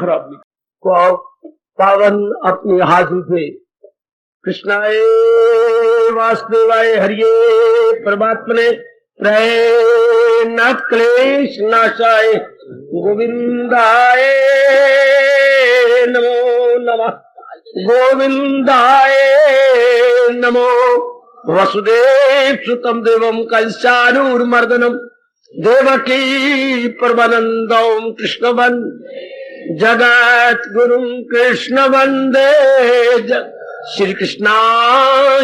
खराब नहीं को पावन अपनी हाजिर थे। कृष्णाय वासुदेवाय हरिये परमात्मने न क्लेश नाशाय गोविंदाय नमो नमः। गोविंदाय नमो। वसुदेव सुतम देवम कंसानुर्मर्दनम देवकी परमानंदम कृष्णवन जगत गुरु कृष्ण वंदे श्री कृष्णा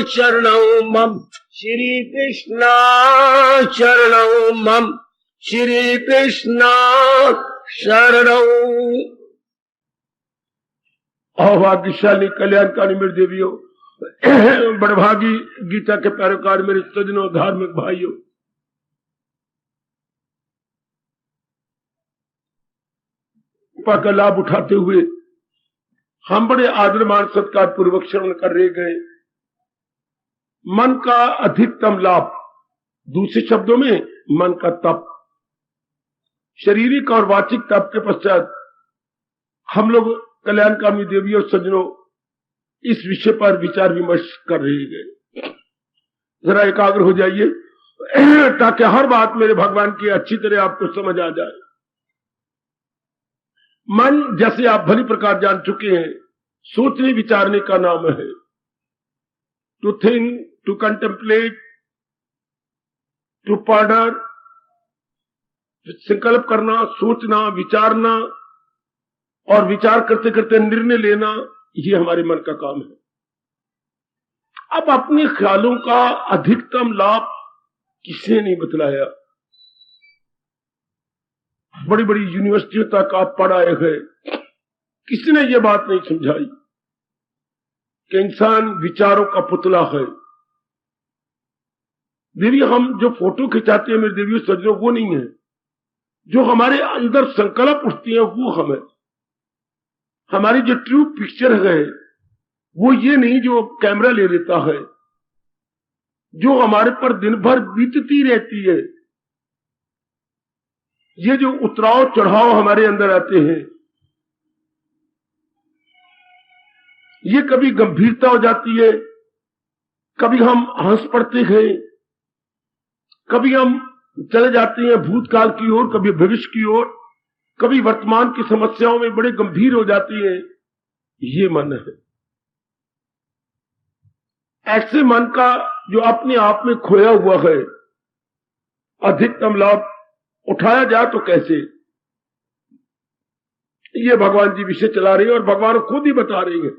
शरणौ मम। श्री कृष्णा शरणौ मम। श्री कृष्णा शरणौ। भाग्यशाली कल्याणकारी मेरे देवियों, बड़भागी गीता के पैरोकार मेरे सज्जनों, धार्मिक भाइयों, का लाभ उठाते हुए हम बड़े आदर मान सत्कार पूर्वक श्रवण कर रहे गए। मन का अधिकतम लाभ, दूसरे शब्दों में मन का तप, शारीरिक और वाचिक तप के पश्चात हम लोग कल्याणकामी देवी और सज्जनों इस विषय पर विचार विमर्श कर रहे गए। जरा एकाग्र हो जाइए ताकि हर बात मेरे भगवान की अच्छी तरह आपको समझ आ जाए। मन, जैसे आप भली प्रकार जान चुके हैं, सोचने विचारने का नाम है। To think, to contemplate, to ponder, संकल्प करना, सोचना, विचारना और विचार करते करते निर्णय लेना, ये हमारे मन का काम है। अब अपने ख्यालों का अधिकतम लाभ किसने नहीं बतलाया। बड़ी बड़ी यूनिवर्सिटियों तक आप पढ़ाए गए, किसी ने यह बात नहीं समझाई कि इंसान विचारों का पुतला है। देवी, हम जो फोटो खिंचाते हैं मेरे देवियों सज्जनों, वो नहीं है। जो हमारे अंदर संकल्प उठती है वो हम है। हमारी जो ट्रू पिक्चर है वो ये नहीं जो कैमरा ले लेता है, जो हमारे पर दिन भर बीतती रहती है। ये जो उतराव चढ़ाव हमारे अंदर आते हैं, ये कभी गंभीरता हो जाती है, कभी हम हंस पड़ते हैं, कभी हम चले जाते हैं भूतकाल की ओर, कभी भविष्य की ओर, कभी वर्तमान की समस्याओं में बड़े गंभीर हो जाती हैं। ये मन है। ऐसे मन का जो अपने आप में खोया हुआ है, अधिकतम लाभ उठाया जाए तो कैसे, ये भगवान जी विषय चला रहे हैं और भगवान खुद ही बता रहे हैं।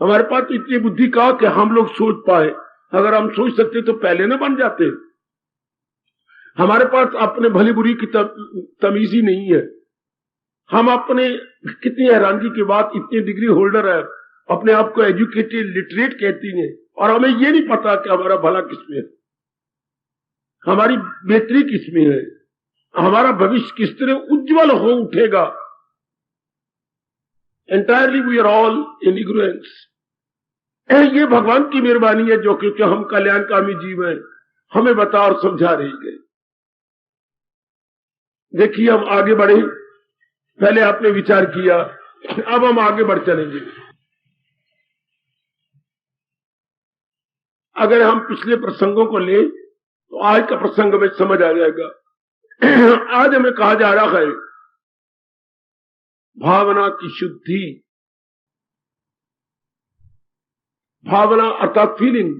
हमारे पास तो इतनी बुद्धि का कि हम लोग सोच पाए। अगर हम सोच सकते तो पहले ना बन जाते। हमारे पास अपने भली बुरी की तमीज ही नहीं है। हम अपने, कितनी हैरानगी की बात, इतनी डिग्री होल्डर है, अपने आप को एजुकेटेड लिटरेट कहती हैं, और हमें ये नहीं पता कि हमारा भला किसमें है, हमारी बेहतरी किसमें है, हमारा भविष्य किस तरह उज्जवल हो उठेगा। Entirely we are all in ignorance. ये भगवान की मेहरबानी है जो क्योंकि हम कल्याणकामी जीव हैं, हमें बता और समझा रही है। देखिए, हम आगे बढ़े। पहले आपने विचार किया, अब हम आगे बढ़ चलेंगे। अगर हम पिछले प्रसंगों को ले तो आज का प्रसंग में समझ आ जाएगा। आज हमें कहा जा रहा है भावना की शुद्धि। भावना अर्थात फीलिंग।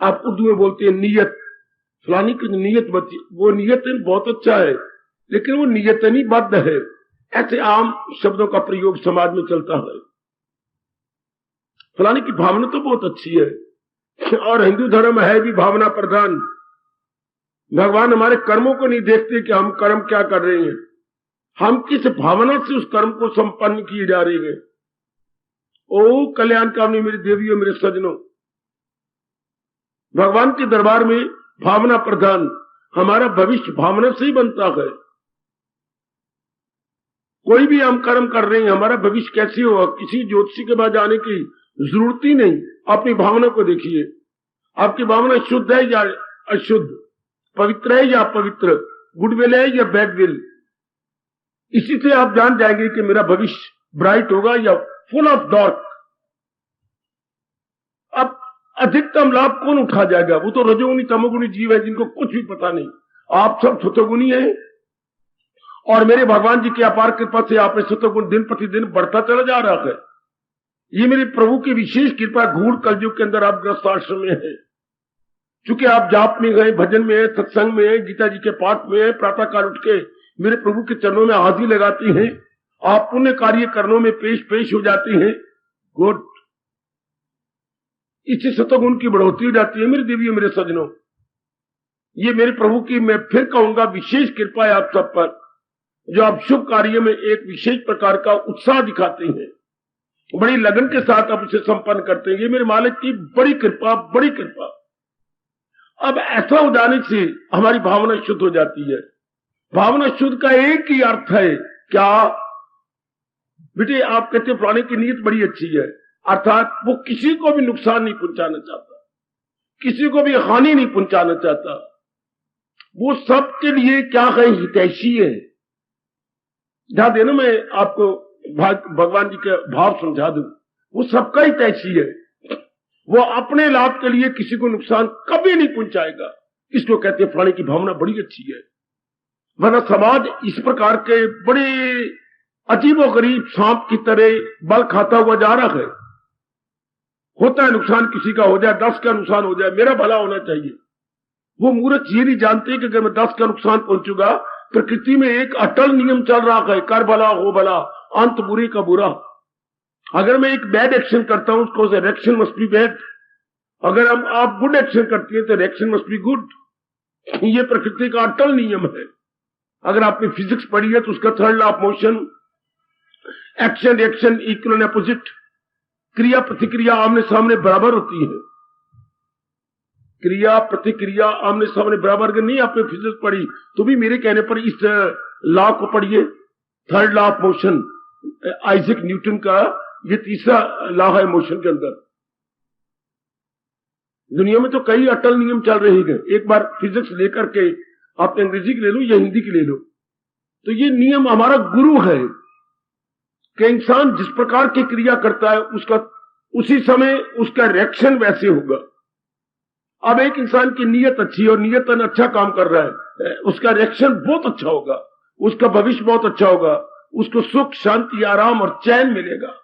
आप उर्दू में बोलते हैं नियत। फलानी की नियत बची, वो नियत बहुत अच्छा है, लेकिन वो नियतनी बद्ध है। ऐसे आम शब्दों का प्रयोग समाज में चलता है। फलानी की भावना तो बहुत अच्छी है, और हिंदू धर्म है भी भावना प्रधान। भगवान हमारे कर्मों को नहीं देखते कि हम कर्म क्या कर रहे हैं, हम किस भावना से उस कर्म को संपन्न किए जा रहे हैं। ओ कल्याणकामी मेरी देवियों, मेरे सज्जनों, भगवान के दरबार में भावना प्रधान। हमारा भविष्य भावना से ही बनता है। कोई भी हम कर्म कर रहे हैं, हमारा भविष्य कैसे होगा, किसी ज्योतिषी के पास जाने की जरूरत ही नहीं। अपनी भावना को देखिए, आपकी भावना शुद्ध है या अशुद्ध, पवित्र है या अपवित्र, गुडविल है या बैडविल, इसी से आप जान जाएंगे कि मेरा भविष्य ब्राइट होगा या फुल ऑफ डार्क। अब अधिकतम लाभ कौन उठा जाएगा? वो तो रजोगुनी तमोगुनी जीव है जिनको कुछ भी पता नहीं। आप सब सतोगुनी हैं और मेरे भगवान जी की अपार कृपा से आप में सतोगुण दिन प्रतिदिन बढ़ता चला जा रहा है। ये मेरे प्रभु की विशेष कृपा। घूर कलयुग के अंदर आप ग्रस्त आश्रम में है, चूंकि आप जाप में गए, भजन में है, सत्संग में है, गीता जी के पाठ में है, प्रातः काल उठ के मेरे प्रभु के चरणों में हाजिरी लगाती हैं, आप पुण्य कार्य करनों में पेश हो जाती हैं। गुड, इससे सतोगुण की बढ़ोतरी हो जाती है। मेरे देवियों, मेरे सजनों, ये मेरे प्रभु की, मैं फिर कहूंगा, विशेष कृपा है आप सब पर, जो आप शुभ कार्य में एक विशेष प्रकार का उत्साह दिखाते हैं, बड़ी लगन के साथ आप उसे संपन्न करते हैं। ये मेरे मालिक की बड़ी कृपा, बड़ी कृपा। अब ऐसा हो जाने से हमारी भावना शुद्ध हो जाती है। भावना शुद्ध का एक ही अर्थ है, क्या बेटे? आप कहते प्राणी की नीयत बड़ी अच्छी है, अर्थात वो किसी को भी नुकसान नहीं पहुंचाना चाहता, किसी को भी हानि नहीं पहुंचाना चाहता, वो सबके लिए क्या है, हितैषी है। ध्यान देना, मैं आपको भगवान जी के भाव समझा दूं। वो सबका हितैषी है, वो अपने लाभ के लिए किसी को नुकसान कभी नहीं पहुंचाएगा। इसको कहते हैं प्राणी की भावना बड़ी अच्छी है। वरना समाज इस प्रकार के बड़े अजीबो गरीब सांप की तरह बल खाता हुआ जा रहा है। होता है नुकसान किसी का हो जाए, 10 का नुकसान हो जाए, मेरा भला होना चाहिए। वो मूर्ख ये नहीं जानते कि अगर मैं 10 का नुकसान पहुंचूंगा, प्रकृति में एक अटल नियम चल रहा है, कर भला हो भला, अंत बुरे का बुरा। अगर मैं एक बैड एक्शन करता हूं, उसको रिएक्शन मस्ट बी बैड। अगर आप गुड एक्शन करती है तो रिएक्शन मस्ट बी गुड। ये प्रकृति का अटल नियम है। अगर आपने फिजिक्स पढ़ी है तो उसका third law of motion, action reaction equal and opposite, क्रिया प्रतिक्रिया आमने सामने बराबर होती है। क्रिया प्रतिक्रिया आमने सामने बराबर। अगर नहीं आपने फिजिक्स पढ़ी तो भी मेरे कहने पर इस लॉ को पढ़िए, third law of motion, Isaac Newton का ये तीसरा लॉ है मोशन के अंदर। दुनिया में तो कई अटल नियम चल रहे हैं। एक बार फिजिक्स लेकर के आप अंग्रेजी की ले लो या हिंदी की ले लो, तो ये नियम हमारा गुरु है कि इंसान जिस प्रकार की क्रिया करता है उसका उसी समय उसका रिएक्शन वैसे होगा। अब एक इंसान की नीयत अच्छी और नियतन अच्छा काम कर रहा है, उसका रिएक्शन बहुत अच्छा होगा, उसका भविष्य बहुत अच्छा होगा, उसको सुख शांति आराम और चैन मिलेगा।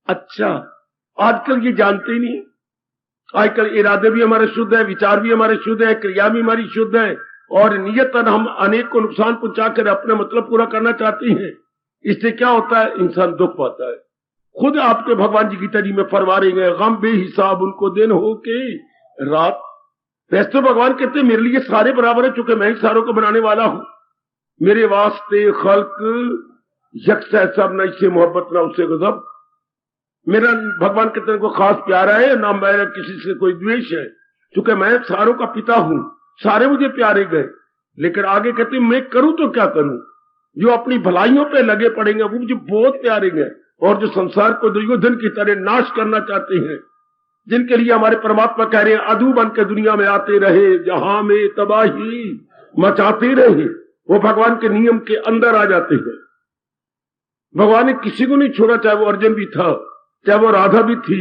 अच्छा, आजकल ये जानते ही नहीं। आजकल इरादे भी हमारे शुद्ध है, विचार भी हमारे शुद्ध है, क्रिया भी हमारी शुद्ध है, और नियतन हम अनेक को नुकसान पहुंचाकर अपना मतलब पूरा करना चाहते हैं। इससे क्या होता है, इंसान दुख पाता है। खुद आपके भगवान जी गीता जी में फरमा रहे हैं, गम बेहिसाब उनको दिन हो के रात। वैसे तो भगवान कहते हैं मेरे लिए सारे बराबर है, चूंकि मैं ही सारों को बनाने वाला हूं। मेरे वास्ते खल्क यक्ष है सब, न इससे मोहब्बत ना उससे गजब। मेरा भगवान कहते को खास प्यारा है, ना मेरा किसी से कोई द्वेष है, चूंकि मैं सारों का पिता हूं, सारे मुझे प्यारे गए। लेकिन आगे कहते मैं करूं तो क्या करूं? जो अपनी भलाइयों पे लगे पड़ेंगे वो मुझे बहुत प्यारे गए, और जो संसार को दुर्योधन की तरह नाश करना चाहते हैं, जिनके लिए हमारे परमात्मा कह रहे हैं अधू बन के दुनिया में आते रहे, जहां में तबाही मचाते रहे, वो भगवान के नियम के अंदर आ जाते हैं। भगवान ने किसी को नहीं छोड़ा, चाहे वो अर्जुन भी था, चाहे वो राधा भी थी।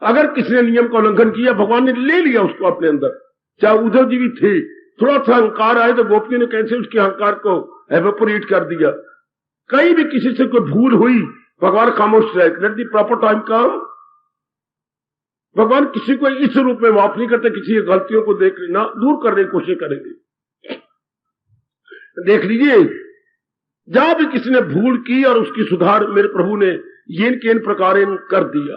अगर किसी ने नियम का उल्लंघन किया, भगवान ने ले लिया उसको अपने अंदर। चाहे उद्धव जी भी थे, थोड़ा सा अहंकार आए तो गोपियों ने कैसे उसके अहंकार को एवेपोरेट कर दिया। कहीं भी किसी से कोई भूल हुई, भगवान खामोश रहे, लेट द प्रॉपर टाइम कम। भगवान किसी को इस रूप में माफ नहीं करते, किसी की गलतियों को देख लेना दूर करने की कोशिश करेंगे। देख लीजिए, जहां भी किसी ने भूल की और उसकी सुधार मेरे प्रभु ने येन केन प्रकार कर दिया।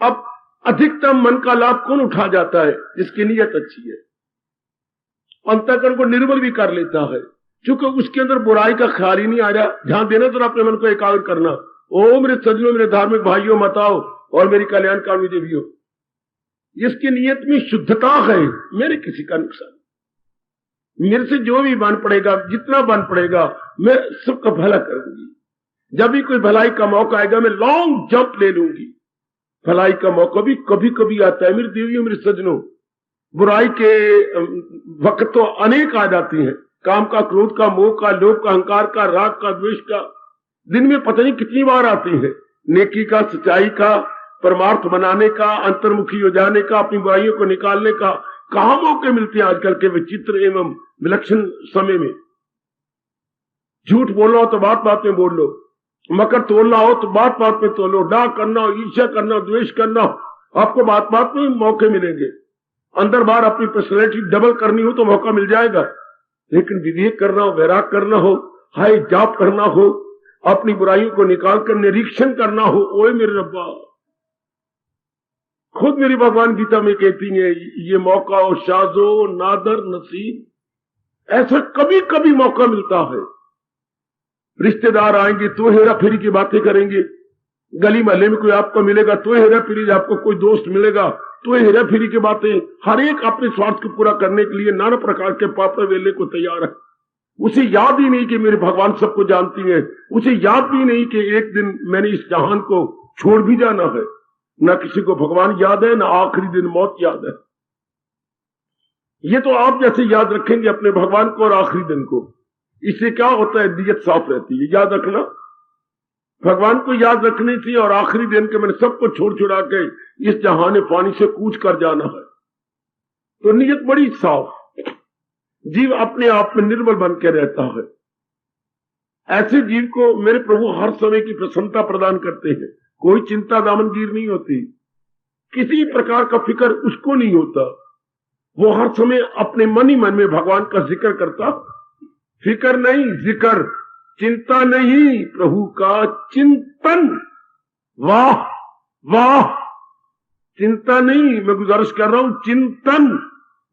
अब अधिकतम मन का लाभ कौन उठा जाता है? जिसकी नीयत अच्छी है, अंतःकरण को निर्मल भी कर लेता है, क्योंकि उसके अंदर बुराई का ख्याल ही नहीं आ रहा। ध्यान देना तो अपने मन को एकाग्र करना। ओ मेरे सज्जनों, मेरे धार्मिक भाइयों, माताओं और मेरी कल्याणकामी देवियों, जिसकी नीयत में शुद्धता है, मेरे किसी का नुकसान, मेरे से जो भी बन पड़ेगा, जितना बन पड़ेगा, मैं सबका भला करूंगी। जब भी कोई भलाई का मौका आएगा, मैं लॉन्ग जंप ले लूंगी। भलाई का मौका भी कभी कभी आता है मेरी देवियों, मेरे सज्जनों। बुराई के वक्त तो अनेक आ जाती हैं, काम का, क्रोध का, मोह का, लोभ का, अहंकार का, राग का, द्वेष का दिन में पता नहीं कितनी बार आती है। नेकी का, सच्चाई का, परमार्थ बनाने का, अंतर्मुखी हो जाने का, अपनी बुराइयों को निकालने का कहां मौके मिलते हैं आजकल के विचित्र एवं विलक्षण समय में। झूठ बोलना हो तो बात बात में बोल लो, मकर तोड़ना हो तो बात बात में तोलो, डाक करना हो, ईर्ष्या करना हो, द्वेष करना हो, आपको बात बात में मौके मिलेंगे। अंदर बाहर अपनी पर्सनैलिटी डबल करनी हो तो मौका मिल जाएगा, लेकिन विवेक करना हो, वैराग करना हो, हाय जाप करना हो, अपनी बुराइयों को निकालकर निरीक्षण करना हो, ओए मेरे रब्बा, खुद मेरी भगवान गीता में कहती है ये मौका और शाजो नादर नसीब, ऐसा कभी कभी मौका मिलता है। रिश्तेदार आएंगे तो हेरा फेरी की बातें करेंगे, गली महल्ले में कोई आपको मिलेगा तो हेरा फेरी, आपको कोई दोस्त मिलेगा तो हेरा फेरी की बातें। हर एक अपने स्वार्थ को पूरा करने के लिए नाना प्रकार के पापड़ वेलने को तैयार है। उसे याद ही नहीं कि मेरे भगवान सबको जानती है, उसे याद भी नहीं कि एक दिन मैंने इस जहान को छोड़ भी जाना है। न किसी को भगवान याद है, न आखिरी दिन मौत याद है। ये तो आप जैसे याद रखेंगे अपने भगवान को और आखिरी दिन को। इससे क्या होता है, नीयत साफ रहती है। याद रखना, भगवान को याद रखनी थी और आखिरी दिन के मैंने सबको छोड़ छुड़ा के इस जहाने पानी से कूच कर जाना है, तो नीयत बड़ी साफ। जीव अपने आप में निर्मल बन के रहता है। ऐसे जीव को मेरे प्रभु हर समय की प्रसन्नता प्रदान करते हैं। कोई चिंता दामनगीर नहीं होती, किसी प्रकार का फिक्र उसको नहीं होता। वो हर समय अपने मन ही मन में भगवान का जिक्र करता। फिक्र नहीं, जिक्र, चिंता नहीं, प्रभु का चिंतन। वाह वाह, चिंता नहीं, मैं गुजारिश कर रहा हूं, चिंतन।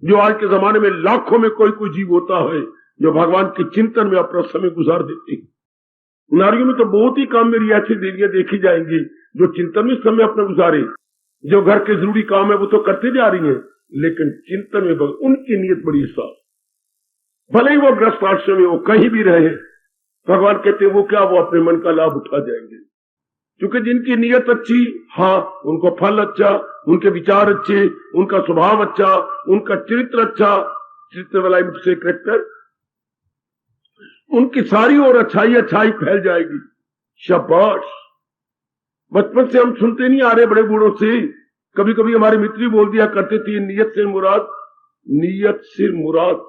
जो आज के जमाने में लाखों में कोई कोई जीव होता है जो भगवान के चिंतन में अपना समय गुजार देते हैं। नारियों में तो बहुत ही कम मेरी ऐसी देवियां देखी जाएंगी जो चिंतन में समय अपना गुजारे। जो घर के जरूरी काम है वो तो करते जा रही हैं, लेकिन चिंतन में उनकी नीयत बड़ी साफ। भले ही वो ग्रस्त आश्रम में, वो कहीं भी रहे, भगवान कहते वो क्या, वो अपने मन का लाभ उठा जाएंगे। क्योंकि जिनकी नीयत अच्छी, हाँ, उनको फल अच्छा, उनके विचार अच्छे, उनका स्वभाव अच्छा, उनका चरित्र अच्छा, चरित्र वाला से कैरेक्टर, उनकी सारी और अच्छाई अच्छाई फैल जाएगी। शाबाश। बचपन से हम सुनते नहीं आ रहे बड़े बूढ़ों से, कभी कभी हमारे मित्र बोल दिया करते थे, नीयत से मुराद, नीयत से मुराद।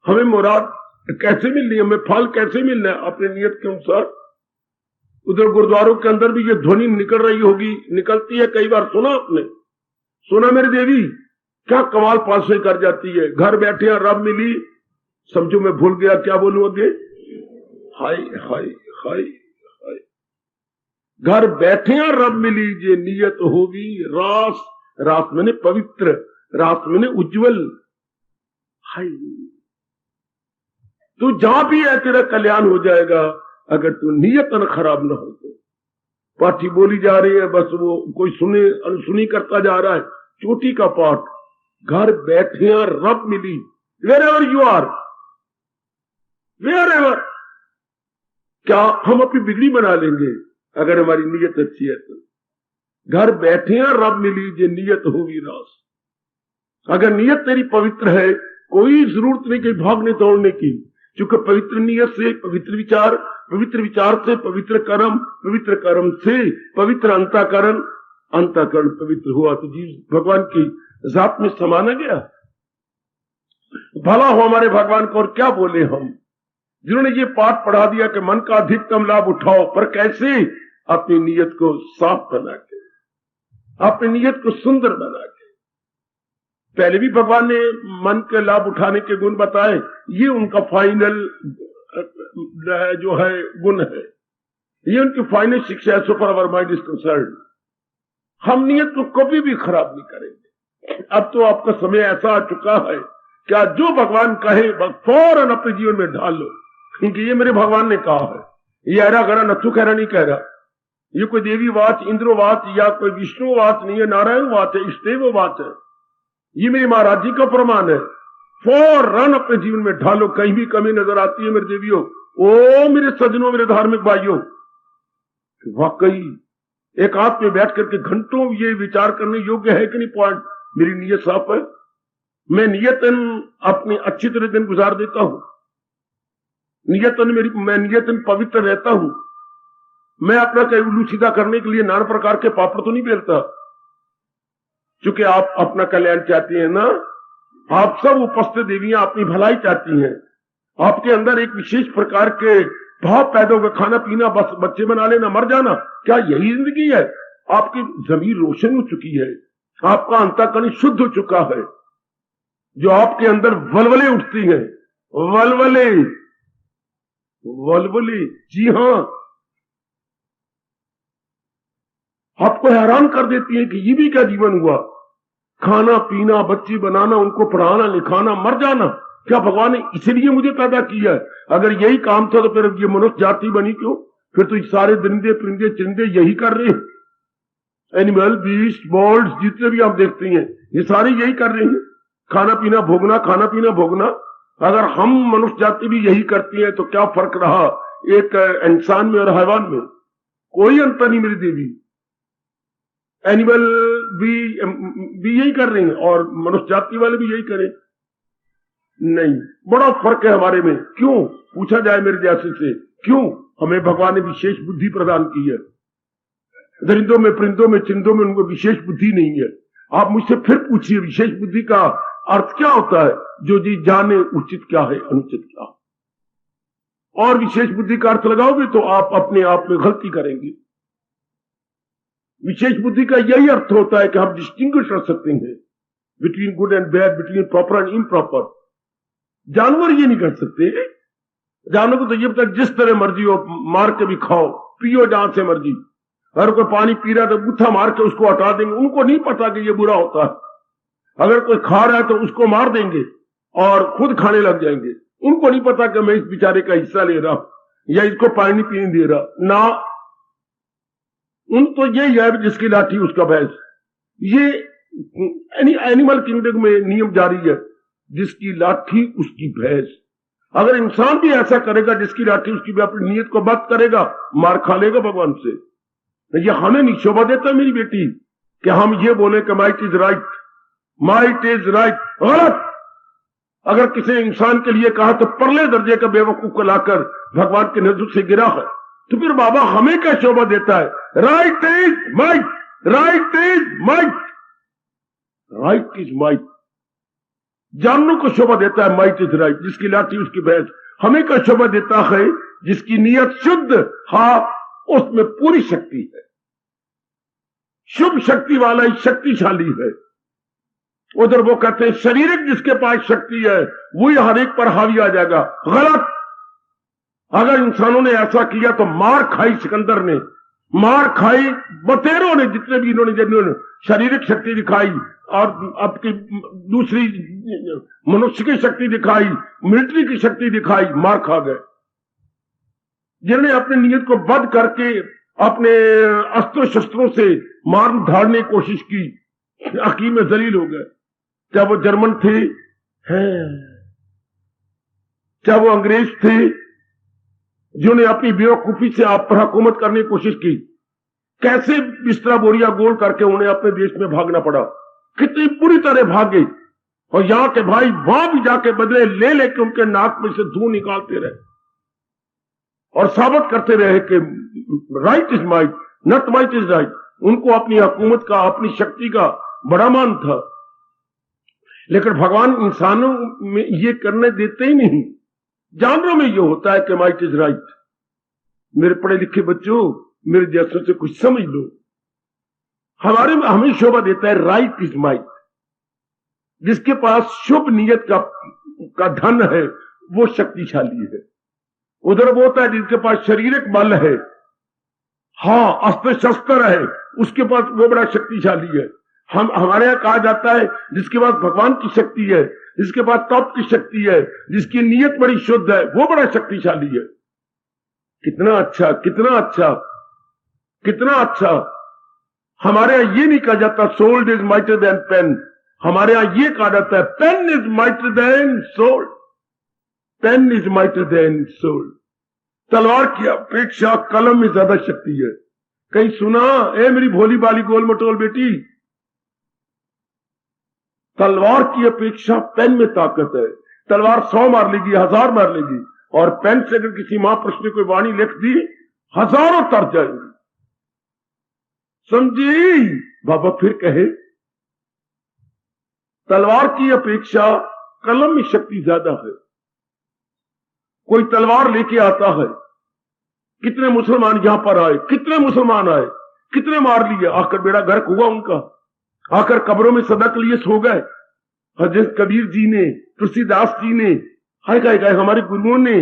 हमें मुराद कैसे मिलनी है, हमें फल कैसे मिलना है अपने नियत के अनुसार। उधर गुरुद्वारों के अंदर भी ये ध्वनि निकल रही होगी, निकलती है, कई बार सुना आपने, सुना मेरी देवी, क्या कमाल पासे कर जाती है। घर बैठे रब मिली, समझो मैं भूल गया क्या बोलूं आगे, हाय हाय हाय हाय। घर बैठे रब मिली जे नियत होगी रास, रास मैंने पवित्र, रास मैंने उज्जवल। हाय, तू जहां भी है तेरा कल्याण हो जाएगा अगर तू नियत खराब न हो तो। पाठी बोली जा रही है, बस वो कोई सुने अनसुनी करता जा रहा है, चोटी का पाठ। घर बैठे रब मिली, wherever you are, wherever. क्या हम अपनी बिगड़ी बना लेंगे अगर हमारी नीयत अच्छी है तो। घर बैठे रब मिली जे नियत होगी रास। अगर नियत तेरी पवित्र है, कोई जरूरत नहीं कि भागने दौड़ने की, क्योंकि पवित्र नियत से पवित्र विचार, पवित्र विचार से पवित्र कर्म, पवित्र कर्म से पवित्र अंतःकरण, अंतःकरण पवित्र हुआ तो जीव भगवान की जात में समाना गया। भला हो हमारे भगवान को, और क्या बोले हम, जिन्होंने ये पाठ पढ़ा दिया कि मन का अधिकतम लाभ उठाओ, पर कैसे, अपनी नीयत को साफ बना के, अपनी नीयत को सुंदर बना के। पहले भी भगवान ने मन के लाभ उठाने के गुण बताए, ये उनका फाइनल जो है गुण है, ये उनकी फाइनल शिक्षा है। So for our mind is concerned, हम नियत को कभी भी खराब नहीं करेंगे। अब तो आपका समय ऐसा आ चुका है, क्या जो भगवान कहे फौरन अपने जीवन में ढाल लो, क्योंकि ये मेरे भगवान ने कहा है। ये ऐरा गरा नथु खैरा नहीं कह रहा, ये कोई देवी वाच, इंद्रवाच या कोई विष्णु वाच नहीं है, नारायण वाच है, इष्टदेव वाच है। ये मेरी महाराज जी का प्रमाण है। फौरन अपने जीवन में ढालो, कहीं भी कमी नजर आती है मेरे देवियों, ओ मेरे सजनों, मेरे धार्मिक भाइयों, वाकई एक हाथ में बैठ करके घंटों ये विचार करने योग्य है कि नहीं पॉइंट, मेरी नीयत साफ है, मैं नियतन अपनी अच्छी तरह दिन गुजार देता हूं, मैं नियतन पवित्र रहता हूं। मैं अपना कई उल्लू सीधा करने के लिए नाना प्रकार के पापड़ तो नहीं बेलता, क्योंकि आप अपना कल्याण चाहती हैं ना। आप सब उपस्थित देवियां अपनी भलाई चाहती हैं। आपके अंदर एक विशेष प्रकार के भाव पैदा होगा, खाना पीना, बस बच्चे बना लेना, मर जाना, क्या यही जिंदगी है? आपकी जमीन रोशन हो चुकी है, आपका अंतःकरण शुद्ध हो चुका है। जो आपके अंदर वलवले उठती हैं, वलवले वलवले, जी हां, आपको हैरान कर देती है कि ये भी क्या जीवन हुआ। खाना पीना, बच्ची बनाना, उनको पढ़ाना लिखाना, मर जाना, क्या भगवान ने इसलिए मुझे पैदा किया है? अगर यही काम था तो फिर ये मनुष्य जाति बनी क्यों? फिर तो सारे दरिंदे परिंदे चिंदे यही कर रहे हैं। एनिमल, बीस्ट, बर्ड्स, जितने भी आप देखते हैं ये सारे यही कर रहे हैं, खाना पीना भोगना, खाना पीना भोगना। अगर हम मनुष्य जाति भी यही करती है तो क्या फर्क रहा एक इंसान में और हैवान में? कोई अंतर नहीं मेरी देवी। एनिमल भी यही कर रहे हैं और मनुष्य जाति वाले भी यही करें, नहीं, बड़ा फर्क है हमारे में। क्यों पूछा जाए मेरे जैसे से, क्यों? हमें भगवान ने विशेष बुद्धि प्रदान की है। दरिंदों में, परिंदों में, चिंदों में उनको विशेष बुद्धि नहीं है। आप मुझसे फिर पूछिए विशेष बुद्धि का अर्थ क्या होता है? जो जी जाने उचित क्या है, अनुचित क्या है। और विशेष बुद्धि का अर्थ लगाओगे तो आप अपने आप में गलती करेंगे। विशेष बुद्धि का यही अर्थ होता है कि हम डिस्टिंग्विश कर सकते हैं between good and bad, between proper and improper. जानवर ये नहीं कर सकते। जानवर को तो ये पता जिस तरह मर्जी हो मार के भी खाओ, पियो जहां से मर्जी। अगर कोई पानी पी रहा है तो गुत्था मार के उसको हटा देंगे, उनको नहीं पता कि ये बुरा होता है। अगर कोई खा रहा है तो उसको मार देंगे और खुद खाने लग जाएंगे। उनको नहीं पता कि मैं इस बेचारे का हिस्सा ले रहा हूं या इसको पानी पीने दे रहा ना। उन तो यही है जिसकी लाठी उसका भैंस। ये एनिमल किंगडम में नियम जारी है, जिसकी लाठी उसकी भैंस। अगर इंसान भी ऐसा करेगा जिसकी लाठी उसकी, अपनी नीयत को बात करेगा, मार खा लेगा भगवान से। ये हमें नहीं शोभा देता मेरी बेटी कि हम ये बोले कि might is right, might is right. गलत। अगर किसी इंसान के लिए कहा तो परले दर्जे का बेवकूफ को लाकर भगवान के नजर से गिरा है, तो फिर बाबा हमें क्या शोभा देता है? Right is might, right is might, right is might. जानवरों को शोभा देता है माइट इज राइट, जिसकी लाठी उसकी भैंस। हमें क्या शोभा देता है? जिसकी नीयत शुद्ध, हाँ, उसमें पूरी शक्ति है। शुभ शक्ति वाला ही शक्तिशाली है। उधर वो कहते हैं शारीरिक जिसके पास शक्ति है वही हर एक पर हावी आ जाएगा। गलत। अगर इंसानों ने ऐसा किया तो मार खाई सिकंदर ने, मार खाई बतेरों ने, जितने भी इन्होंने शारीरिक शक्ति दिखाई और आपकी दूसरी मनुष्य की शक्ति दिखाई, मिलिट्री की शक्ति दिखाई, मार खा गए। जिन्होंने अपनी नीयत को बंद करके अपने अस्त्र शस्त्रों से मार धाड़ने की कोशिश की, आखिर में जलील हो गए। चाहे वो जर्मन थे, चाहे वो अंग्रेज थे, जिन्होंने अपनी बेवकूफी से आप पर हुकूमत करने की कोशिश की। कैसे बिस्तरा बोरिया गोल करके उन्हें अपने देश में भागना पड़ा, कितनी बुरी तरह भागे। और यहां के भाई वहां भी जाके बदले ले लेके उनके नाक में से धूं निकालते रहे और साबित करते रहे कि right is might, not might is right. उनको अपनी हुकूमत का, अपनी शक्ति का बड़ा मान था। लेकिन भगवान इंसानों में ये करने देते ही नहीं। जानवरों में ये होता है कि माइट इज राइट। मेरे पढ़े लिखे बच्चों, मेरे जैसों से कुछ समझ लो। हमारे में हमें शोभा देता है राइट इज माइट। जिसके पास शुभ नियत का धन है वो शक्तिशाली है। उधर वो होता है जिसके पास शारीरिक बल है, हाँ, अस्त्र शस्त्र है, उसके पास वो बड़ा शक्तिशाली है। हमारे यहां कहा जाता है जिसके पास भगवान की शक्ति है, जिसके पास तप की शक्ति है, जिसकी नीयत बड़ी शुद्ध है, वो बड़ा शक्तिशाली है। कितना अच्छा, कितना अच्छा, कितना अच्छा। हमारे यहां ये नहीं कहा जाता sword is mightier than pen. हमारे यहां ये कहा जाता है pen is mightier than sword, pen is mightier than sword. तलवार की अपेक्षा कलम में ज्यादा शक्ति है। कहीं सुना? ए मेरी भोली बाली गोल मटोल बेटी, तलवार की अपेक्षा पेन में ताकत है। तलवार 100 मार लेगी, 1000 मार लेगी, और पेन से अगर किसी महापुरुष ने कोई वाणी लिख दी, हजारों तर जाएंगी। समझी बाबा फिर कहे, तलवार की अपेक्षा कलम में शक्ति ज्यादा है। कोई तलवार लेके आता है, कितने मुसलमान यहां पर आए, कितने मुसलमान आए, कितने मार लिए, आकर बेड़ा गर्क हुआ उनका, आकर कब्रों में सदा के लिए सो गए। हजरत कबीर जी ने, तुलसीदास जी ने, हाय हाय हाय, हमारे गुरुओं ने,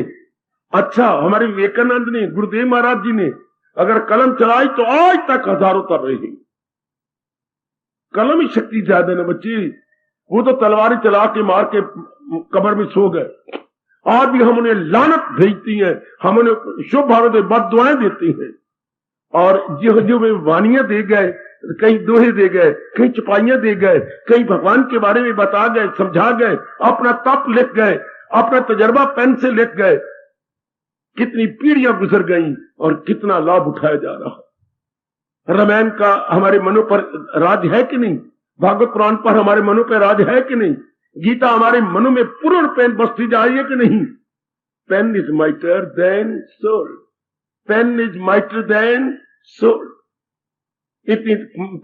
अच्छा हमारे विवेकानंद ने, गुरुदेव महाराज जी ने अगर कलम चलाई तो आज तक हजारों तर रही। कलम की शक्ति ज्यादा ना बच्चे, वो तो तलवारें चला के मार के कब्र में सो गए। आज भी हम उन्हें लानत भेजती हैं, हम उन्हें शुभ भावना बद्दुआएं देती हैं, और जो वे वानियां दे गए, कहीं दोहे दे गए, कहीं चपाइयां दे गए, कहीं भगवान के बारे में बता गए, समझा गए, अपना तप लिख गए, अपना तजर्बा पेन से लिख गए, कितनी पीढ़ियां गुजर गई और कितना लाभ उठाया जा रहा। रामायण का हमारे मनों पर राज है कि नहीं? भागवत पुराण पर हमारे मनों पर राज है कि नहीं? गीता हमारे मनों में पूर्ण पेन बसती जा रही है कि नहीं? Pen is mightier than sword, pen is mightier than sword. इतनी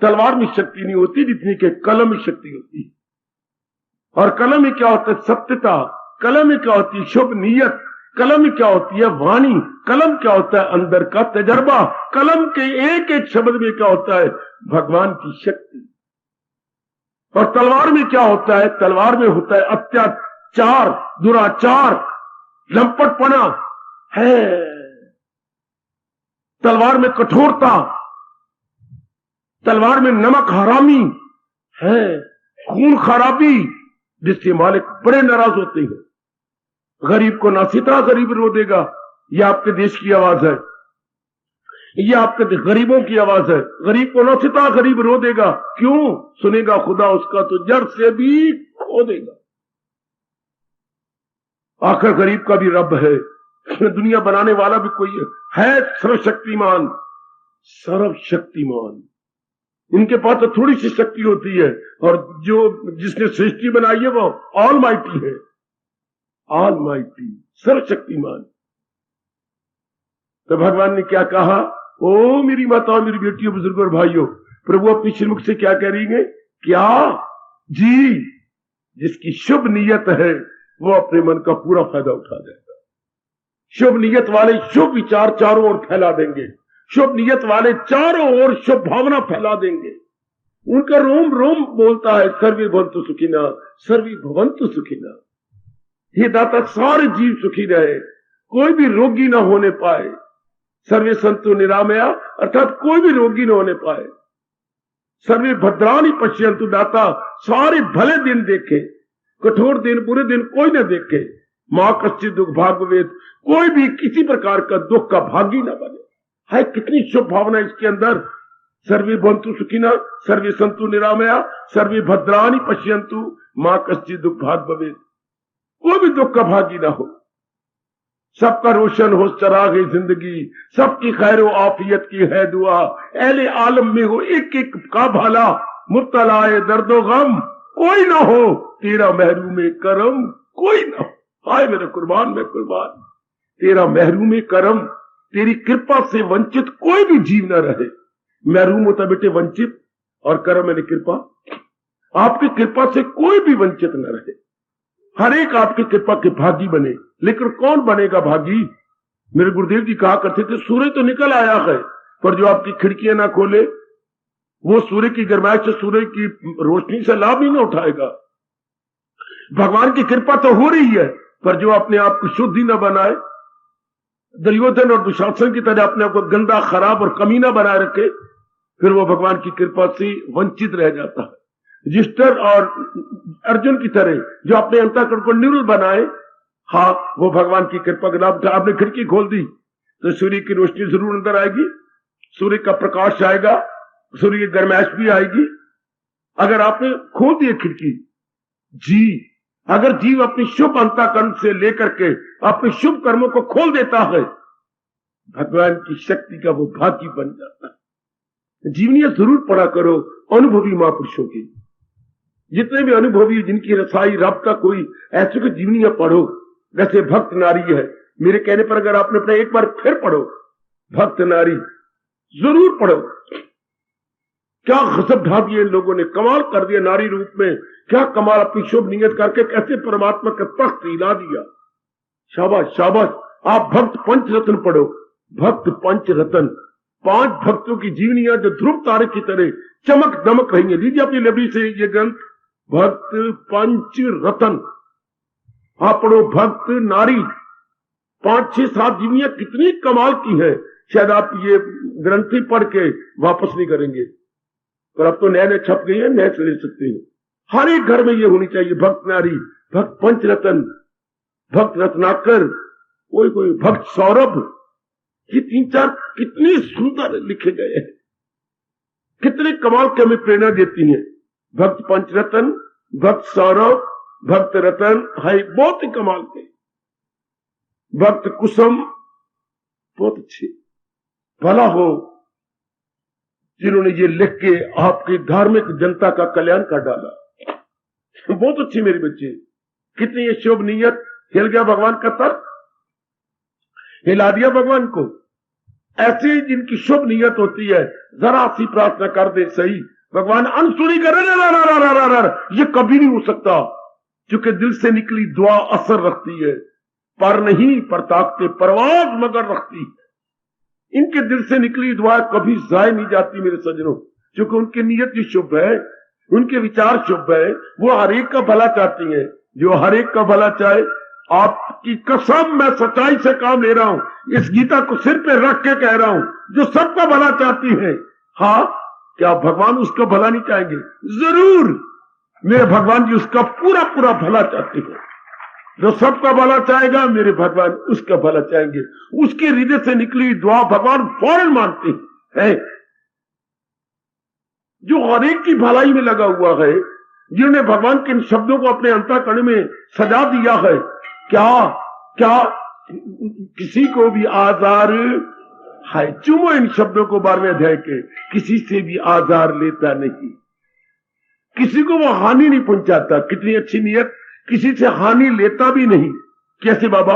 तलवार में शक्ति नहीं होती जितनी के कलम में शक्ति होती है। और कलम में क्या होता है? सत्यता। कलम में क्या होती है? शुभ नीयत। कलम में क्या होती है? वाणी। कलम क्या होता है? अंदर का तजर्बा। कलम के एक एक शब्द में क्या होता है? भगवान की शक्ति। और तलवार में क्या होता है? तलवार में होता है अत्याचार, दुराचार, लंपटपना है। तलवार में कठोरता, तलवार में नमक हरामी है, खून खराबी, जिससे मालिक बड़े नाराज होते हैं। गरीब को नासिता गरीब रो देगा, यह आपके देश की आवाज है, यह आपके गरीबों की आवाज है। गरीब को नासिता गरीब रो देगा, क्यों? सुनेगा खुदा उसका तो जड़ से भी खो देगा। आखिर गरीब का भी रब है, दुनिया बनाने वाला भी कोई है, सर्वशक्तिमान, सर्वशक्तिमान। इनके पास तो थोड़ी सी शक्ति होती है, और जो जिसने सृष्टि बनाई है वो ऑल माइटी है, ऑल माइटी, सर्वशक्तिमान। तो भगवान ने क्या कहा? ओ मेरी माताओं, मेरी बेटियों, बुजुर्गों और भाइयों, प्रभु अपनी श्रीमुख से क्या कह रही है? क्या जी, जिसकी शुभ नियत है वो अपने मन का पूरा फायदा उठा जाएगा। शुभ नियत वाले शुभ विचार चारों ओर फैला देंगे, शुभ नियत वाले चारों ओर शुभ भावना फैला देंगे। उनका रोम रोम बोलता है सर्वे भवन्तु सुखिनः, सर्वे भवन्तु सुखिनः। हे दाता, सारे जीव सुखी रहे, कोई भी रोगी ना होने पाए। सर्वे सन्तु निरामया, अर्थात कोई भी रोगी ना होने पाए। सर्वे भद्राणि पश्यन्तु, दाता सारे भले दिन देखे, कठोर दिन बुरे दिन कोई ना देखे। मां कश्चित् दुख भाग भवेत्, कोई भी किसी प्रकार का दुख का भागी ना बने। है कितनी शुभ भावना इसके अंदर। सर्वे भवन्तु सुखिनः, सर्वे सन्तु निरामया, सर्वे भद्राणि पश्यन्तु, मां कश्चित् दुख भाग भवेत्। कोई भी दुख का भागी ना हो, सबका रोशन हो चराग जिंदगी, सबकी खैर आफियत की है दुआ। अहले आलम में हो एक एक का भला, मुब्तलाए दर्दो गम कोई ना हो, तेरा महरूम करम कोई ना हो। हाय मेरे कुर्बान, में कुर्बान, तेरा महरूम करम, तेरी कृपा से वंचित कोई भी जीव ना रहे। महरूम होता बेटे वंचित, और करम यानी कृपा। आपकी कृपा से कोई भी वंचित न रहे, हर एक आपकी कृपा के भागी बने। लेकिन कौन बनेगा भागी? मेरे गुरुदेव जी कहा करते थे, सूर्य तो निकल आया है, पर जो आपकी खिड़कियां ना खोले, वो सूर्य की गर्माइश से, सूर्य की रोशनी से लाभ ही ना उठाएगा। भगवान की कृपा तो हो रही है, पर जो अपने आप को शुद्ध ही ना बनाए, दुर्योधन और दुशासन की तरह अपने आप को गंदा, खराब और कमीना बनाए रखे, फिर वो भगवान की कृपा से वंचित रह जाता है। युधिष्ठिर और अर्जुन की तरह जो अपने अंतःकरण को निर्मल बनाए, हाँ, वो भगवान की कृपा का लाभ। आपने खिड़की खोल दी तो सूर्य की रोशनी जरूर अंदर आएगी, सूर्य का प्रकाश आएगा, सूर्य की गर्माइश भी आएगी। अगर आपने खोल दी खिड़की, जी, अगर जीव अपनी शुभ अंतःकरण से लेकर के अपने शुभ कर्मों को खोल देता है, भगवान की शक्ति का वो भागी बन जाता है। जीवनियां जरूर पढ़ा करो अनुभवी महापुरुषों की। जितने भी अनुभवी जिनकी रसाई रब का कोई ऐसे को जीवनियां पढ़ो, जैसे भक्त नारी है, मेरे कहने पर अगर आपने अपना एक बार फिर पढ़ो भक्त नारी, जरूर पढ़ो। क्या गजब ढा दिए इन लोगों ने, कमाल कर दिया नारी रूप में, क्या कमाल अपनी शुभ नियत करके कैसे परमात्मा का तख्त हिला दिया। शाबाश शाबाश। आप भक्त पंचरत्न पढ़ो, भक्त पंचरत्न, 5 भक्तों की जीवनियां जो ध्रुव तारे की तरह चमक दमक रही है। लीजिए अपनी लाइब्रेरी से ये ग्रंथ भक्त पंचरत्न, आप पढ़ो भक्त नारी, 5, 6, 7 जीवनियां कितनी कमाल की है। शायद आप ये ग्रंथी पढ़ के वापस नहीं करेंगे, पर अब तो नए नए छप गई है, नए से ले सकते हैं। हर एक घर में ये होनी चाहिए, भक्त नारी, भक्त पंचरत्न, भक्त रत्नाकर, कोई भक्त सौरभ, ये 3-4 कितनी सुंदर लिखे गए हैं, कितने कमाल के हमें प्रेरणा देती हैं। भक्त पंचरत्न, भक्त सौरभ, भक्त रतन है, बहुत ही कमाल के। भक्त कुसुम बहुत अच्छे, भला हो जिन्होंने ये लिख के आपकी धार्मिक जनता का कल्याण कर डाला। बहुत अच्छी मेरे बच्चे, कितनी ये शुभ नियत। हिल गया भगवान का तर्क, हिला दिया भगवान को। ऐसे जिनकी शुभ नियत होती है, जरा सी प्रार्थना कर दे सही, भगवान अनसुनी करे, ये कभी नहीं हो सकता, क्योंकि दिल से निकली दुआ असर रखती है, पर नहीं पर ताकते परवाज मगर रखती है। इनके दिल से निकली दुआ कभी जाय नहीं जाती मेरे सज्जनों, क्योंकि उनकी नीयत ही शुभ है, उनके विचार शुभ है, वो हर एक का भला चाहती है। जो हर एक का भला चाहे, आपकी कसम मैं सच्चाई से काम ले रहा हूं, इस गीता को सिर पे रख के कह रहा हूं, जो सबका भला चाहती है, हाँ क्या भगवान उसका भला नहीं चाहेंगे? जरूर, मेरे भगवान जी उसका पूरा पूरा भला चाहते हैं। जो सबका भला चाहेगा, मेरे भगवान उसका भला चाहेंगे। उसके हृदय से निकली दुआ भगवान फौरन मानते हैं। जो हर एक की भलाई में लगा हुआ है, जिन्होंने भगवान के इन शब्दों को अपने अंतःकरण में सजा दिया है, क्या किसी को भी आजार है? चुमो इन शब्दों को 12वें अध्याय के, किसी से भी आजार लेता नहीं, किसी को वो हानि नहीं पहुंचाता। कितनी अच्छी नियत, किसी से हानि लेता भी नहीं। कैसे बाबा?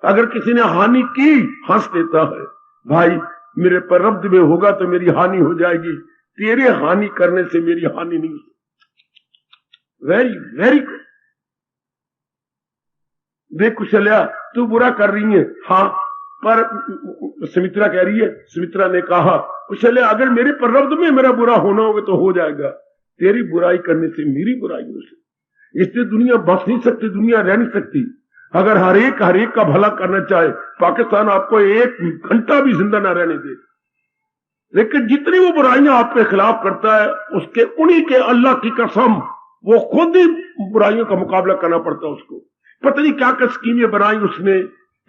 अगर किसी ने हानि की, हंस देता है, भाई मेरे प्रारब्ध में होगा तो मेरी हानि हो जाएगी, तेरे हानि करने से मेरी हानि नहीं। Very very good. देख कुशल्या, तू बुरा कर रही है, हाँ, पर सुमित्रा कह रही है, सुमित्रा ने कहा कुशल्या अगर मेरे प्रारब्ध में मेरा बुरा होना होगा तो हो जाएगा, तेरी बुराई करने से मेरी बुराई हो सकती। इससे दुनिया बच नहीं सकती, दुनिया रह नहीं सकती। अगर हर एक का भला करना चाहे, पाकिस्तान आपको 1 घंटा भी जिंदा ना रहने दे, लेकिन जितनी वो बुराइयां आपके खिलाफ करता है, उसके उन्हीं के अल्लाह की कसम वो खुद ही बुराइयों का मुकाबला करना पड़ता है उसको। पता नहीं क्या क्या स्कीमें बनाई उसने,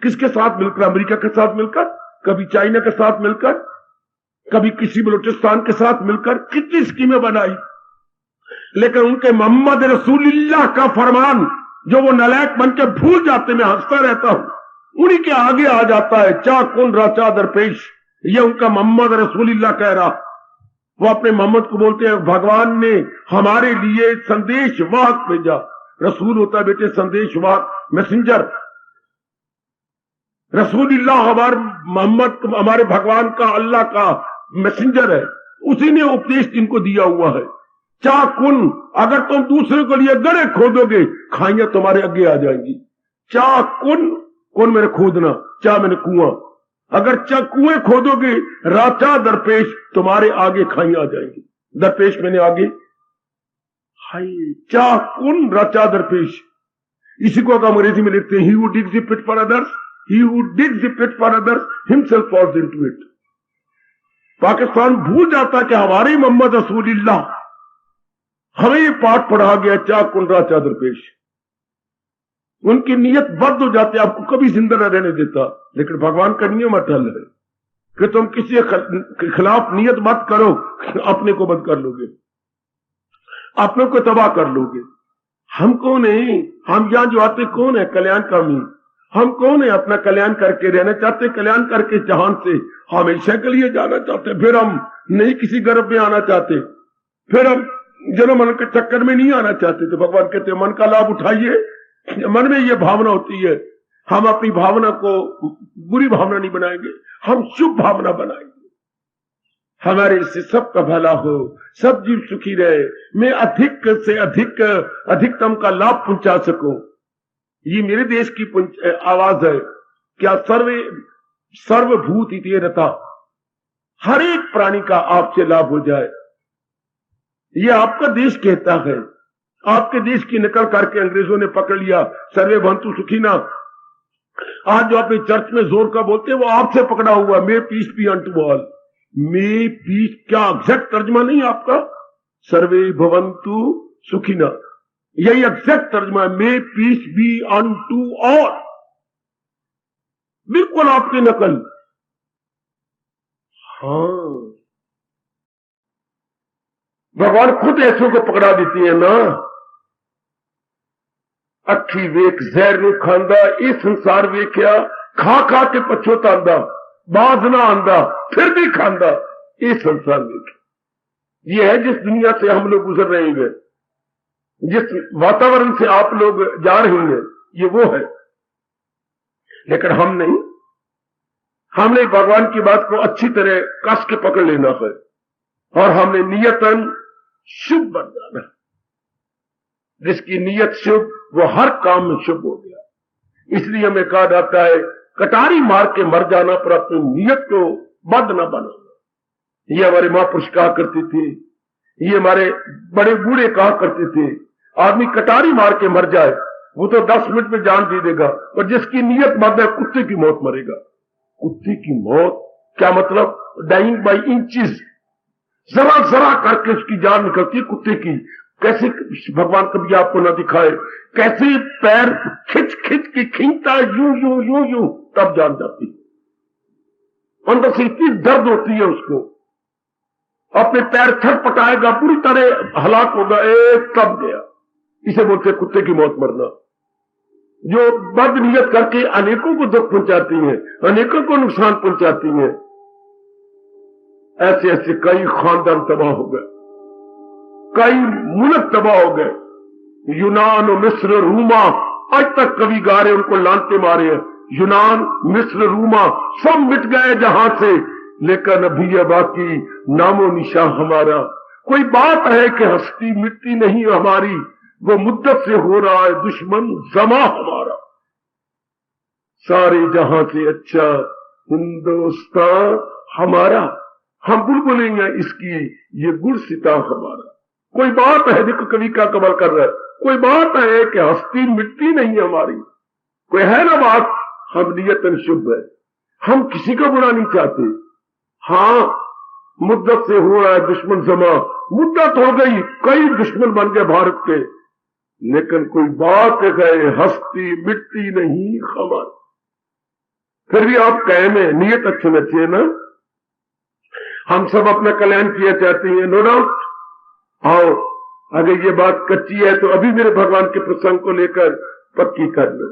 किसके साथ मिलकर, अमेरिका के साथ मिलकर, कभी चाइना के साथ मिलकर, कभी किसी बलूचिस्तान के साथ मिलकर, कितनी स्कीमें बनाई। लेकिन उनके मोहम्मद रसूलुल्लाह का फरमान जो वो नालायक बन के भूल जाते, मैं हंसता रहता हूं, उन्हीं के आगे आ जाता है, चा कुन राचा दरपेश। ये उनका मोहम्मद रसूलुल्लाह कह रहा, वो अपने मोहम्मद को बोलते हैं भगवान ने हमारे लिए संदेश वाहक भेजा। रसूल होता है बेटे संदेश वाहक, मैसेंजर। रसूलुल्लाह हमारे मोहम्मद हमारे भगवान का, अल्लाह का मैसेंजर है, उसी ने उपदेश जिनको दिया हुआ है। चा कुन, अगर तुम दूसरे को लिए गड़े खोदोगे, खाइयां तुम्हारे आगे आ जाएंगी। चा कुन मेरे खोदना, चा मैंने कुआं, अगर चा कुएं खोदोगे, राचा दरपेश, तुम्हारे आगे खाइयां आ जाएंगी। दरपेश मैंने आगे, हाय, चा कुन राचा दरपेश। इसी को अंग्रेजी में लिखते हैं, he who digs the pit for others, he who digs the pit for others himself falls into it. Pakistan भूल जाता कि हमारे मोहम्मद रसूलुल्लाह हमें ये पाठ पढ़ा गया, चा कुन राचा दरपेश। उनकी नियत बद हो जाती, आपको कभी जिंदा न रहने देता। लेकिन भगवान का नियम अटल है कि तुम किसी के खिलाफ नियत मत करो, अपने को बद कर लोगे, अपने को तबाह कर लोगे। हम कौन है? हम यहां जो आते कौन है? कल्याणकामी। हम कौन है? अपना कल्याण करके रहना चाहते, कल्याण करके जहान से हमेशा के लिए जाना चाहते। फिर हम नहीं किसी गर्भ में आना चाहते, फिर हम जन्म मन के चक्कर में नहीं आना चाहते थे। भगवान कहते मन का लाभ उठाइए। मन में ये भावना होती है, हम अपनी भावना को बुरी भावना नहीं बनाएंगे, हम शुभ भावना बनाएंगे। हमारे से सबका भला हो, सब जीव सुखी रहे, मैं अधिक से अधिक अधिकतम का लाभ पहुंचा सकूं, ये मेरे देश की आवाज है। क्या सर्वभूत इति रता, हर एक प्राणी का आपसे लाभ हो जाए, ये आपका देश कहता है। आपके देश की नकल करके अंग्रेजों ने पकड़ लिया, सर्वे भवन्तु सुखिनः। आज जो अपने चर्च में जोर का बोलते हैं वो आपसे पकड़ा हुआ, may peace be unto all. May peace क्या एग्जैक्ट तर्जमा नहीं आपका? सर्वे भवन्तु सुखिनः, यही एग्जैक्ट तर्जमा है, may peace be unto all, बिल्कुल आपकी नकल। हाँ, भगवान खुद ऐसों को पकड़ा देती है ना। अखी वेख जहर नहीं खांदा, ये संसार वेख्या, खा खा के पछोतांदा, बाज ना आंदा फिर भी खांदा, ये संसार वेख। ये है जिस दुनिया से हम लोग गुजर रहे हैं, जिस वातावरण से आप लोग जा रहे हैं, ये वो है। लेकिन हम नहीं, हमने भगवान की बात को अच्छी तरह कस के पकड़ लेना है और हमने नियतन शुभ बन जाना। जिसकी नियत शुभ वो हर काम में शुभ हो गया। इसलिए हमें कहा जाता है कटारी मार के मर जाना पर अपनी नियत को बद न बनाना। ये हमारे महापुरुष कहा करती थी, ये हमारे बड़े बूढ़े कहा करते थे, आदमी कटारी मार के मर जाए वो तो 10 मिनट में जान दे देगा, और जिसकी नियत बद है कुत्ते की मौत मरेगा। कुत्ते की मौत क्या मतलब? डाइंग बाई इंचेस, जरा जरा करके उसकी जान निकलती है कुत्ते की। कैसे भगवान कभी आपको ना दिखाए, कैसे पैर खिंच खिंच के खींचता है, यूं यूं यूं यूं, तब जान जाती है। अंदर से इतनी दर्द होती है उसको, अपने पैर छटपटाएगा, पूरी तरह हलाक होगा, तब गया। इसे बोलते कुत्ते की मौत मरना। जो बद नियत करके अनेकों को दुख पहुंचाती है, अनेकों को नुकसान पहुंचाती है, ऐसे ऐसे कई खानदान तबाह हो गए, कई मुल्क तबाह हो गए। यूनान, मिस्र, रूमा, आज तक कवि गा रहे, उनको लानते मारे हैं। यूनान, मिस्र, रूमा सब मिट गए जहां से, लेकिन अभी यह बाकी नामो निशा हमारा। कोई बात है कि हस्ती मिटती नहीं हमारी, वो मुद्दत से हो रहा है दुश्मन जमा हमारा। सारे जहां से अच्छा हिंदुस्तान हमारा, हम बुलबुलेंगे इसकी ये गुड़ सिता हमारा। कोई बात है, देखो कवि का कमाल कर रहा है, कोई बात है कि हस्ती मिटती नहीं हमारी, कोई है ना बात, हम नियतन शुभ है, हम किसी का बुरा नहीं चाहते। हाँ, मुद्दत से हो रहा है दुश्मन जमा, मुद्दत हो गई, कई दुश्मन बन गए भारत के, लेकिन कोई बात है हस्ती मिटती नहीं हमारी। फिर भी आप कायम है, नियत अच्छे में अच्छी है ना। हम सब अपना कल्याण किया चाहते हैं, नो डाउट। आओ, अगर ये बात कच्ची है तो अभी मेरे भगवान के प्रसंग को लेकर पक्की कर लो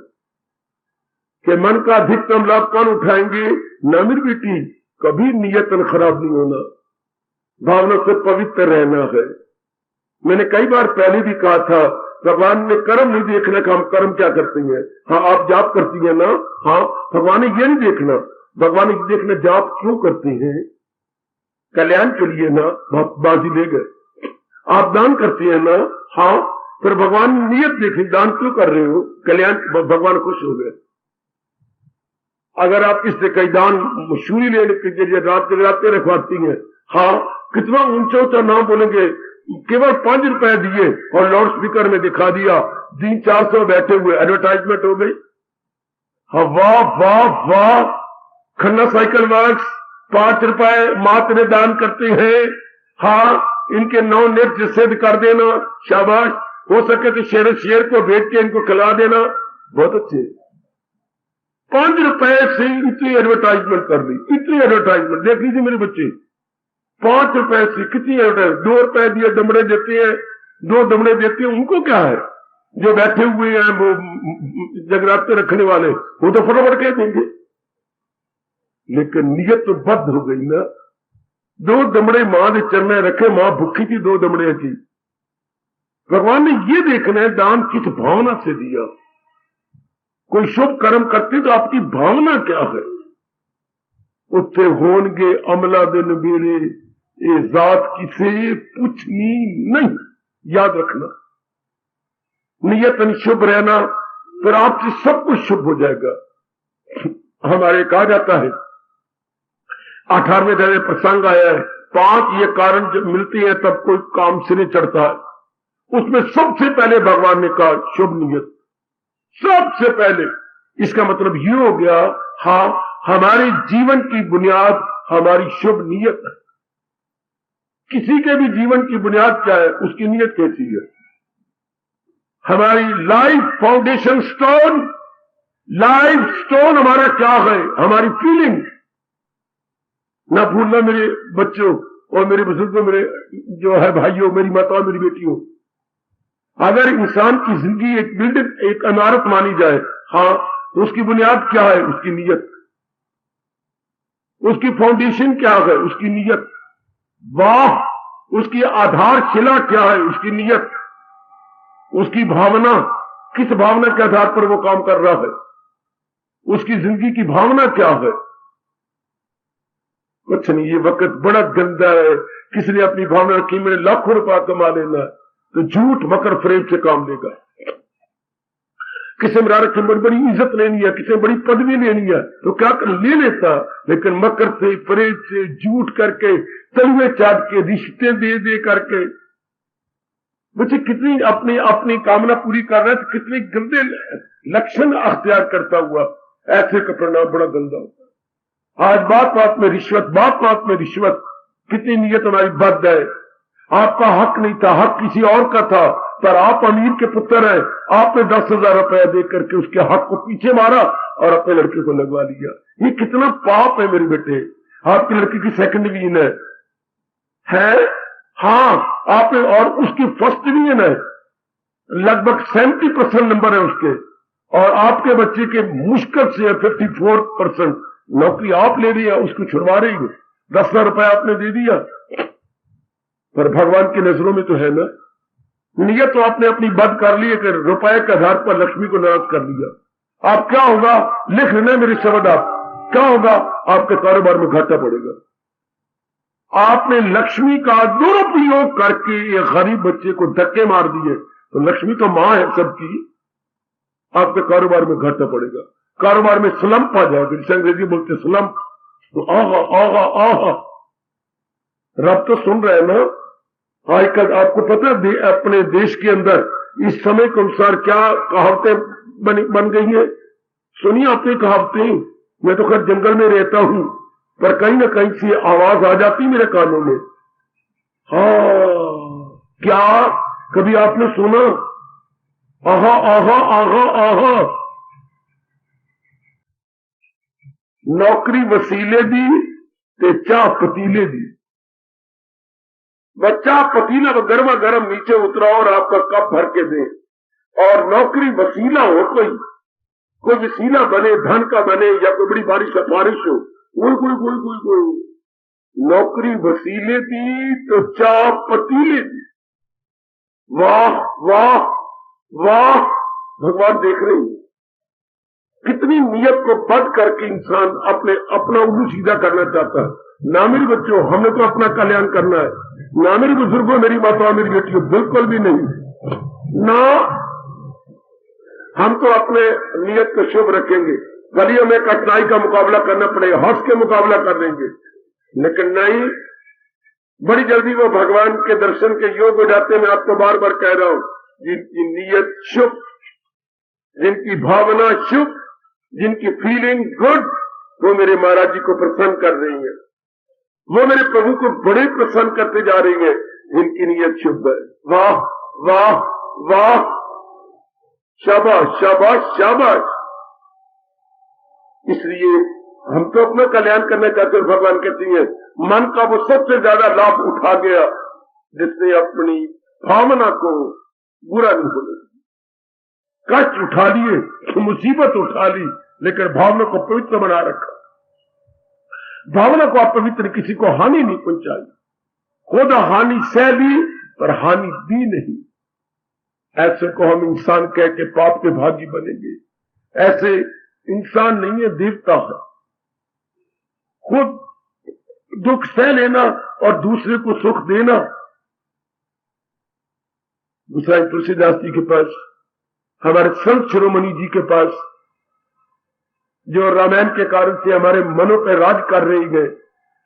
कि मन का अधिकतम लाभ कौन उठाएंगे? ना मेरी बेटी, कभी नियतन खराब नहीं होना, भावना से पवित्र रहना है। मैंने कई बार पहले भी कहा था, भगवान ने कर्म नहीं देखना कि हम कर्म क्या करते हैं। हाँ, आप जाप करती हैं ना, हाँ, भगवान ने ये नहीं देखना, भगवान ने देखना जाप क्यों करते हैं, कल्याण के लिए ना, बाजी ले गए। आप दान करती हैं ना, हाँ, फिर भगवान ने नियत देखी, दान क्यों कर रहे हो, कल्याण, भगवान खुश हो गए। अगर आप इससे कई दान मशहूरी लेने के जरिए रात के रातें रखवाती हैं, हाँ, कितना ऊंचा ऊंचा नाम बोलेंगे, केवल 5 रुपए दिए और लाउड स्पीकर में दिखा दिया, 300-400 बैठे हुए, एडवर्टाइजमेंट हो गई। हाँ, वाह वाह वाह, खन्ना साइकिल वर्क्स 5 रुपए मात्र दान करते हैं। हाँ, इनके 9 नेट सिद्ध कर देना, शाबाश। हो सके तो शेर को बेच के इनको खिला देना, बहुत अच्छे। 5 रुपए से इतनी एडवर्टाइजमेंट कर दी, इतनी एडवर्टाइजमेंट देख लीजिए मेरे बच्चे। 5 रुपए से कितनी एडवर्टाइजमेंट, 2 रुपए दिए दमड़े देते हैं, 2 दमड़े देते हैं, उनको क्या है, जो बैठे हुए हैं वो जगराते रखने वाले, वो तो फटाफट कह देंगे। लेकिन नियत तो बद्ध हो गई ना। 2 दमड़े मां ने चरने रखे, मां भुखी थी 2 दमड़े की, भगवान ने ये देखना है दान किस भावना से दिया। कोई शुभ कर्म करते तो आपकी भावना क्या है। उत्थे होनगे अमला दिन मेरे ये जात किसे पूछनी नहीं, याद रखना। नियत शुभ रहना, फिर आपसे सब कुछ शुभ हो जाएगा। हमारे कहा जाता है 18वें अध्याय प्रसंग आया है, 5 ये कारण जब मिलती है तब कोई काम सिरे चढ़ता है। उसमें सबसे पहले भगवान ने कहा शुभ नियत, सबसे पहले। इसका मतलब ये हो गया, हाँ हमारे जीवन की बुनियाद हमारी शुभ नियत है। किसी के भी जीवन की बुनियाद क्या है, उसकी नियत कैसी है। हमारी life foundation stone, life stone हमारा क्या है, हमारी फीलिंग। ना भूलना मेरे बच्चों और मेरे बुजुर्गों, मेरे जो है भाइयों, मेरी माताओं, मेरी बेटियों, अगर इंसान की जिंदगी एक बिल्डिंग, एक इमारत मानी जाए, हाँ तो उसकी बुनियाद क्या है, उसकी नियत। उसकी फाउंडेशन क्या है, उसकी नियत। वाह, उसकी आधारशिला क्या है, उसकी नियत। उसकी भावना, किस भावना के आधार पर वो काम कर रहा है, उसकी जिंदगी की भावना क्या है। कुछ नहीं, ये वक्त बड़ा गंदा है। किसी ने अपनी भावना रखी मैंने लाखों रुपया कमा लेना, तो झूठ मकर फरेब से काम लेगा। किसी में रखी बड़ी इज्जत लेनी है, किसी बड़ी पदवी लेनी है, तो क्या कर ले लेता, लेकिन मकर से, फरेब से, झूठ करके, तलवे चाट के, रिश्ते दे दे करके बच्चे कितनी अपनी अपनी कामना पूरी कर रहे हैं, तो कितने गंदे लक्षण अख्तियार करता हुआ। ऐसे का परिणाम बड़ा गंदा होता है। आज बात बात में रिश्वत, बात बात में रिश्वत, कितनी नियत हमारी बद है। आपका हक नहीं था, हक किसी और का था, पर आप अमीर के पुत्र हैं, आपने 10,000 रुपया दे करके उसके हक को पीछे मारा और अपने लड़के को लगवा लिया। ये कितना पाप है मेरे बेटे। आपकी लड़की की सेकंड डिवीजन है, हाँ आपने, और उसकी फर्स्ट डिवीजन है, लगभग 70% नंबर है उसके, और आपके बच्चे के मुश्किल से 54% नौकरी आप ले रही है, उसको छुड़वा रही है। 10,000 रुपया आपने दे दिया, पर भगवान की नजरों में तो है ना, नियत तो आपने अपनी बद कर ली है कि रुपए के आधार पर लक्ष्मी को नाराज कर लिया। आप क्या होगा, लिख लेना मेरे शब्द, आप क्या होगा, आपके कारोबार में घाटा पड़ेगा। आपने लक्ष्मी का दुरुपयोग करके ये गरीब बच्चे को धक्के मार दिए, तो लक्ष्मी तो मां है सबकी, आपके कारोबार में घाटा पड़ेगा, कारोबार में स्लम्प आ जाएगा, जिसे अंग्रेजी बोलते स्लम्प। तो आहा आहा आहा, रब तो सुन रहे हैं ना। आजकल आपको पता है अपने देश के अंदर इस समय के अनुसार क्या कहावतें बन गई हैं। सुनिए अपनी कहावतें। मैं तो खैर जंगल में रहता हूं, पर कहीं ना कहीं से आवाज आ जाती मेरे कानों में। हाँ, क्या कभी आपने सुना, आहा आहा आहा आहा, नौकरी वसीले दी ते चाह पतीले दी। बच्चा पतीला गर्मा गर्म नीचे उतरा और आपका कप भर के दे, और नौकरी वसीला हो, कोई वसीला बने, धन का बने या कोई बड़ी बारिश का बारिश हो, कोई नौकरी वसीले दी तो चाह पतीले दी। वाह वाह वाह, भगवान देख रहे हैं कितनी नियत को बद करके इंसान अपना उल्लू सीधा करना चाहता है। ना मेरे बच्चों, हमने तो अपना कल्याण करना है, ना मेरी बुजुर्गों, मेरी माताओं, मेरी बेटियों, बिल्कुल भी नहीं। ना हम तो अपने नियत को शुभ रखेंगे। गलियों में कठिनाई का मुकाबला करना पड़ेगा, हंस के मुकाबला कर देंगे, लेकिन नहीं, बड़ी जल्दी वो भगवान के दर्शन के योग हो जाते हैं। मैं आपको बार बार कह रहा हूं, जिनकी नियत शुभ, जिनकी भावना शुभ, जिनकी फीलिंग गुड, वो मेरे महाराज जी को प्रसन्न कर रही है, वो मेरे प्रभु को बड़े प्रसन्न करते जा रही है, जिनकी नियत शुभ है। वाह वाह वाह, शाबाश शाबाश शाबाश। इसलिए हम तो अपना कल्याण करना चाहते हैं। भगवान कहती है मन का वो सबसे ज्यादा लाभ उठा गया जिसने अपनी भावना को बुरा नहीं होने दिया। कष्ट उठा लिए, मुसीबत उठा ली, लेकिन भावना को पवित्र बना रखा। भावना को अपवित्र, किसी को हानि नहीं पहुंचाई, खुद हानि सह ली पर हानि दी नहीं। ऐसे को हम इंसान कह के पाप के भागी बनेंगे। ऐसे इंसान नहीं है, देवता है। खुद दुख सह लेना और दूसरे को सुख देना। गोसाई तुलसीदास जी के पास, हमारे संत शिरोमणि जी के पास, जो रामायण के कारण से हमारे मनों पर राज कर रहे गए,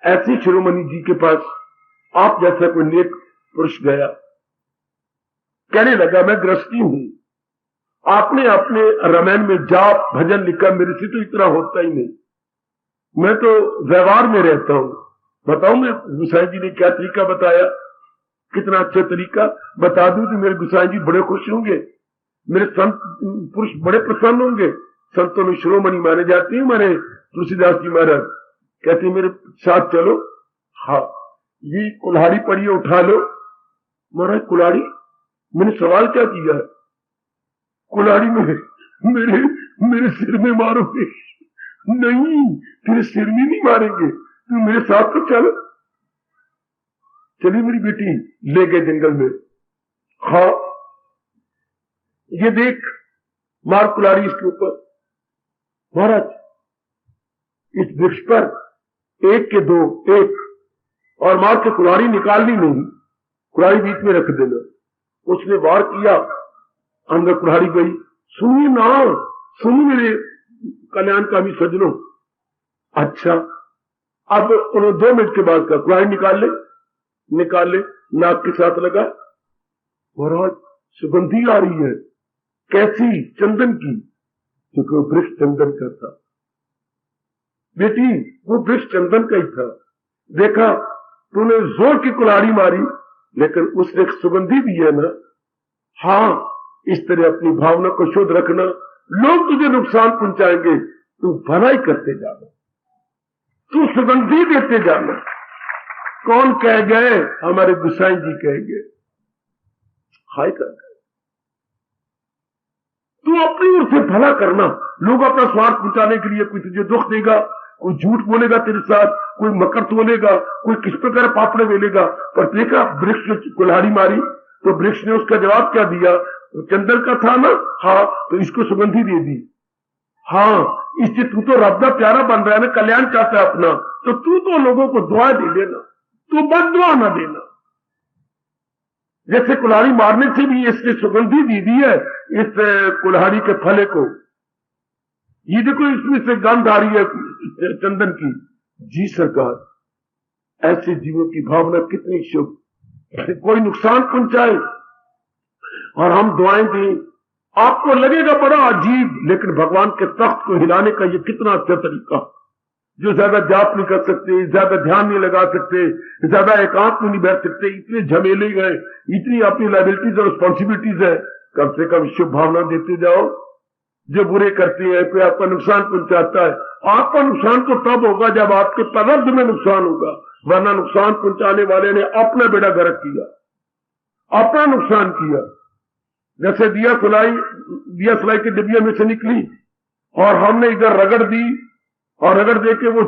ऐसी शिरोमणि जी के पास आप जैसा कोई नेक पुरुष गया, कहने लगा मैं गृहस्थी हूं, आपने अपने रामायण में जाप भजन लिखा, मेरे से तो इतना होता ही नहीं, मैं तो व्यवहार में रहता हूं। बताऊं मैं गोसाई जी ने क्या तरीका बताया, कितना अच्छा तरीका बता दूं तो मेरे गोसाई जी बड़े खुश होंगे, मेरे संत पुरुष बड़े प्रसन्न होंगे। संतों में शिरोमणि माने जाते हैं हमारे तुलसीदास जी महाराज, कहते मेरे साथ चलो। हाँ, ये कुल्हाड़ी पड़ी है, उठा लो। महाराज कुल्हाड़ी, मैंने सवाल क्या किया है? कुल्हाड़ी मेरे सिर में मारोगे? नहीं, तेरे सिर में नहीं मारेंगे, तू मेरे साथ तो चल। चली मेरी बेटी, ले गए जंगल में। हाँ, ये देख, मार कुल्हाड़ी इसके ऊपर। महाराज इस वृक्ष पर एक के दो, एक, और मार के कुल्हाड़ी निकालनी नहीं, कुल्हाड़ी बीच में रख देना। उसने वार किया, अंदर कुल्हाड़ी गई। सुनिए ना, सुनिए मेरे कल्याण का भी सज्जनों। अच्छा, अब उन्होंने 2 मिनट के बाद का कुल्हाड़ी निकाल ले, नाक के साथ लगा। महाराज सुगंधी आ रही है, कैसी? चंदन की, क्योंकि वो वृक्ष चंदन का था। बेटी, वो वृक्ष चंदन का ही था। देखा, तूने जोर की कुल्हाड़ी मारी, लेकिन उसने एक सुगंधी दी है ना। हाँ, इस तरह अपनी भावना को शुद्ध रखना। लोग तुझे नुकसान पहुंचाएंगे, तू भलाई करते जाना, तू सुगंधी देते जाना। कौन कह गए? हमारे गोसाई जी कह गए, हाय कर गए। तू अपनी ओर से भला करना। लोग अपना स्वार्थ पहुंचाने के लिए, कोई तुझे दुख देगा, कोई झूठ बोलेगा तेरे साथ, कोई मकर तोलेगा, कोई किस प्रकार पापड़े बेलेगा। पर देखा, वृक्ष ने कुल्हाड़ी मारी तो वृक्ष ने उसका जवाब क्या दिया? चंदन का था ना। हाँ, तो इसको सुगंधी दे दी। हाँ, इससे तू तो रब का प्यारा बन रहा है ना, कल्याण चाहता है अपना, तो तू तो लोगों को दुआ दे देना, तू बददुआ ना देना। जैसे कुल्हाड़ी मारने से भी इसने सुगंधी दी है इस कुल्हाड़ी के फले को। ये देखो, इसमें से गंध आ रही है चंदन की। जी सरकार, ऐसे जीवों की भावना कितनी शुभ। कोई नुकसान पहुंचाए और हम दुआएं दें, आपको लगेगा बड़ा अजीब, लेकिन भगवान के तख्त को हिलाने का ये कितना अच्छा तरीका। जो ज्यादा जाप नहीं कर सकते, ज्यादा ध्यान नहीं लगा सकते, ज्यादा एकांत में नहीं बैठ सकते, इतने झमेले गए, इतनी अपनी लायबिलिटीज और रिस्पॉन्सिबिलिटीज है, कम से कम शुभ भावना देते जाओ। जो बुरे करते हैं, कोई आपका नुकसान पहुंचाता है, आपका नुकसान तो तब होगा जब आपके पदार्थ में नुकसान होगा, वरना नुकसान पहुंचाने वाले ने अपना बेड़ा गर्क किया, अपना नुकसान किया। जैसे दिया सुलाई के डिबिया में से निकली और हमने इधर रगड़ दी, और रगड़ दे के वो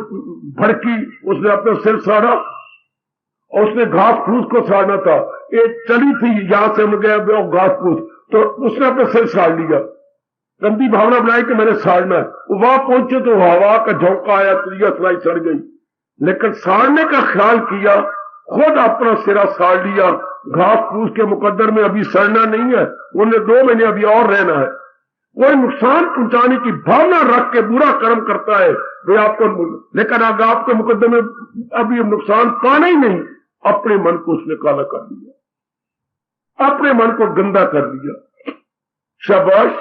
भड़की, उसने अपना सिर साड़ा, और उसने घास फूस को साड़ना था। एक चली थी, यहां से हम गया घास फूस, तो उसने अपना सिर साड़ लिया, गंदी भावना बनाई कि मैंने साड़ना है। वहां पहुंचे तो हवा का झोंका आया, दिया सुलाई सड़ गई। लेकिन साड़ने का ख्याल किया, खुद अपना सिरा साड़ लिया। घास फूस के मुकद्दर में अभी सड़ना नहीं है, उन्हें 2 महीने अभी और रहना है। कोई नुकसान पहुंचाने की भावना रख के बुरा कर्म करता है वे आपको, लेकिन अगर आपके मुकद्दर में अभी नुकसान पाना ही नहीं, अपने मन को उसने काला कर दिया, अपने मन को गंदा कर दिया। शाबाश।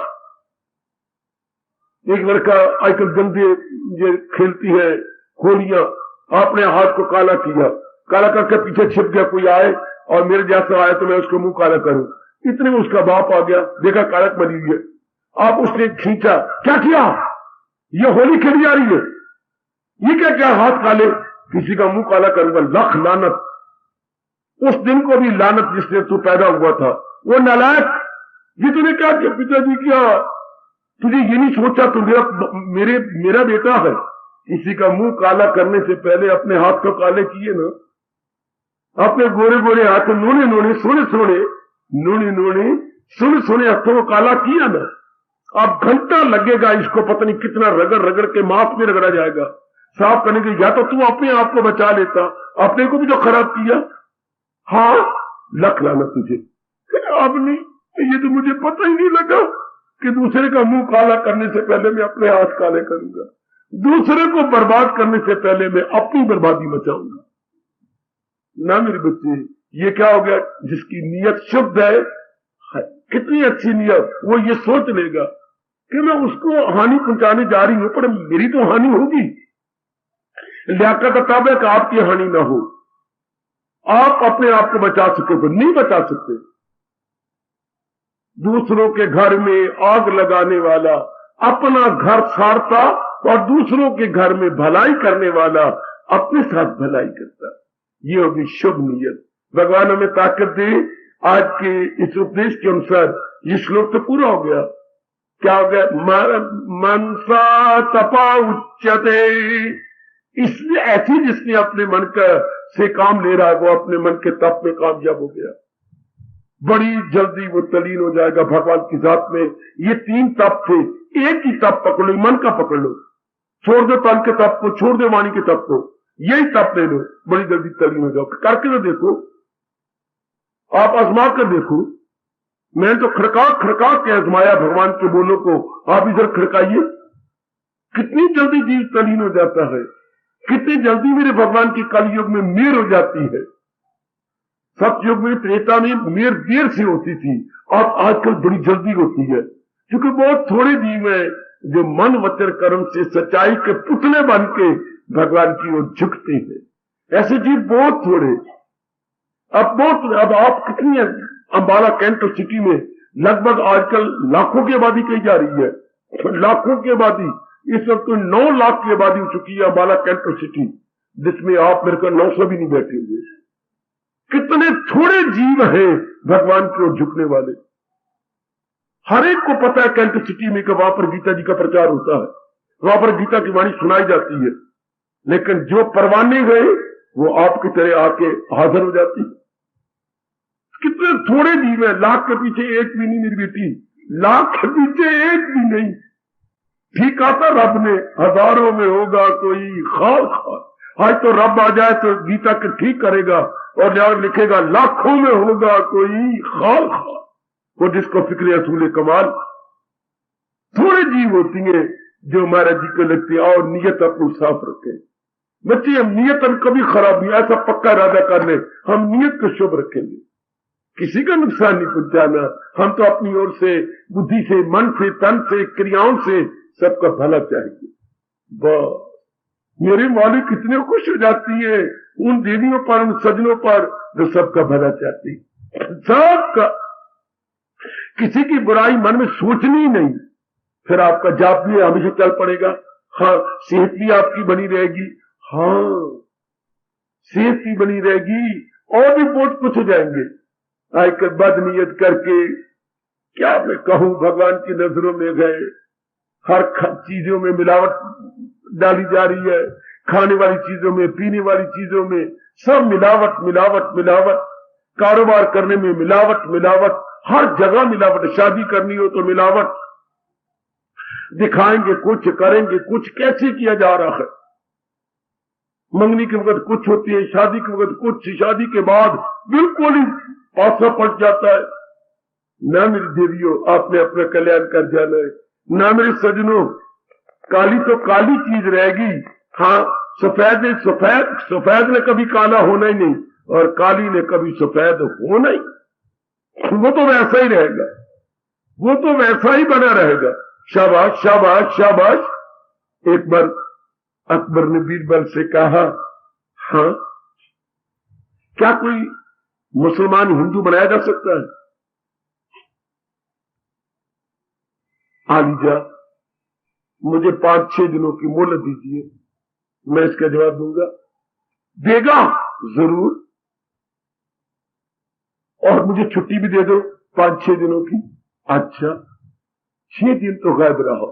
एक लड़का आजकल गंदे ये खेलती है होलियां, आपने हाथ को काला किया, काला करके पीछे छिप गया, कोई आए और मेरे जैसा आया तो मैं उसको मुंह काला करूं। इतने में उसका बाप आ गया, देखा कालक मरी हुई है। आप उसने खींचा, क्या किया? ये होली खेली जा रही है, ये क्या हाथ काले, किसी का मुंह काला करूंगा, लख लानत। उस दिन को भी लानत जिसने तू पैदा हुआ था, वो नालायक, ये तूने क्या किया? पिताजी किया, तुझे ये नहीं सोचा तू मेरा बेटा है। किसी का मुंह काला करने से पहले अपने हाथ को काले किए ना, अपने गोरे गोरे हाथ, नोने नोने, सोने सोने, नोने नोने सुन सुने हथों को काला किया ना, अब घंटा लगेगा इसको, पता नहीं कितना रगड़ रगड़ के मांस में रगड़ा जाएगा साफ करने के। या तो तू अपने आप को बचा लेता, अपने को भी जो खराब किया। हाँ, लख लाना तुझे। अब नहीं, ये तो मुझे पता ही नहीं लगा कि दूसरे का मुंह काला करने से पहले मैं अपने हाथ काले करूंगा, दूसरे को बर्बाद करने से पहले मैं अपनी बर्बादी मचाऊंगा। ना मेरे बच्चे, ये क्या हो गया? जिसकी नीयत शुद्ध है, कितनी अच्छी नीयत, वो ये सोच लेगा कि मैं उसको हानि पहुंचाने जा रही हूं, पर मेरी तो हानि होगी। लियाकत तब है कि आपकी हानि ना हो। आप अपने आप को बचा सके तो नहीं बचा सकते। दूसरों के घर में आग लगाने वाला अपना घर साड़ता, और दूसरों के घर में भलाई करने वाला अपने साथ भलाई करता। ये होगी शुभ नीयत। भगवान हमें ताकत दे। आज के इस उपदेश के अनुसार ये श्लोक तो पूरा हो गया। क्या हो गया? मनसा तपा उच्यते। इसलिए ऐसी जिसने अपने मन का से काम ले रहा है, वो अपने मन के तप में कामयाब हो गया। बड़ी जल्दी वो तलीन हो जाएगा भगवान की जात में। ये 3 तप थे, एक ही तप पकड़ लो, मन का पकड़ लो। छोड़ दो तन के तप को, छोड़ दो वाणी के तप को, यही तप ले लो, बड़ी जल्दी तलीन हो जाओ। करके तो देखो, आप आजमा कर देखो। मैंने तो खड़का के आजमाया भगवान के बोलों को, आप इधर खड़काइए, कितनी जल्दी जीव तलीन हो जाता है, कितनी जल्दी मेरे भगवान की कलयुग में मेर हो जाती है। सतयुग में, त्रेता में मेर देर से होती थी, अब आजकल बड़ी जल्दी होती है, क्योंकि बहुत थोड़े जीव हैं जो मन वचन कर्म से सच्चाई के पुतले बन के भगवान की ओर झुकते हैं। ऐसे जीव बहुत थोड़े। अब आप कितनी अंबाला कैंट सिटी में लगभग आजकल लाखों की आबादी कही जा रही है, लाखों की आबादी। इस वक्त तो 9 लाख की आबादी हो चुकी है अंबाला कैंट सिटी, जिसमें आप मेरे को 900 भी नहीं बैठे हुए। कितने थोड़े जीव हैं भगवान की ओर झुकने वाले। हर एक को पता है कैंट सिटी में कि वहां पर गीता जी का प्रचार होता है, वहां पर गीता की वाणी सुनाई जाती है, लेकिन जो परवाने गए वो आपकी तरह आके हाजिर हो जाती है। कितने थोड़े जीव हैं, लाख के पीछे एक भी नहीं मेरी बेटी, लाख के पीछे एक भी नहीं। ठीक आता रब ने, हजारों में होगा कोई खाल खाल। आज तो रब आ जाए तो गीता के ठीक करेगा, और यहाँ लिखेगा लाखों में होगा कोई खाल खाल, वो जिसको फिक्र असूल कमाल। थोड़े जीव होती हैं जो महाराज जी को लगती है, और नियत अपनी साफ रखें। बच्चे, हम नियत हम कभी खराब नहीं, ऐसा पक्का इरादा कर ले, हम नियत को शुभ रखेंगे, किसी का नुकसान नहीं पहुंचाना। हम तो अपनी ओर से, बुद्धि से, मन से, तन से, क्रियाओं से सबका भला चाहिए। बस मेरे मालिक कितने खुश हो जाती है उन देवियों पर, उन सजनों पर जो सबका भला चाहती, सबका। किसी की बुराई मन में सोचनी ही नहीं, फिर आपका जाप भी हमेशा चल पड़ेगा। हाँ, सेहत भी आपकी बनी रहेगी, हाँ सेहत भी बनी रहेगी, और भी बहुत कुछ हो जाएंगे। आजकल बदनीयत करके क्या मैं कहूं, भगवान की नजरों में गए, हर चीजों में मिलावट डाली जा रही है, खाने वाली चीजों में, पीने वाली चीजों में, सब मिलावट मिलावट मिलावट। कारोबार करने में मिलावट मिलावट, हर जगह मिलावट। शादी करनी हो तो मिलावट, दिखाएंगे कुछ, करेंगे कुछ। कैसे किया जा रहा है? मंगनी के वक्त कुछ होती है, शादी के वक्त कुछ, शादी के बाद बिल्कुल ही पासा पड़ जाता है। ना मेरी देवियों, आपने अपना कल्याण कर जाना है। ना मेरे सजनों, काली तो काली चीज रहेगी, हाँ सफेद ने कभी काला होना ही नहीं, और काली ने कभी सफेद होना ही, वो तो वैसा ही रहेगा, वो तो वैसा ही बना रहेगा। शाबाश शाबाश शाबाश। एक बार अकबर ने बीरबल से कहा, हाँ क्या कोई मुसलमान हिंदू बनाया जा सकता है? आलिजा, मुझे 5-6 दिनों की मोहलत दीजिए, मैं इसका जवाब दूंगा। देगा जरूर, और मुझे छुट्टी भी दे दो 5-6 दिनों की। अच्छा, 6 दिन तो गायब रहो।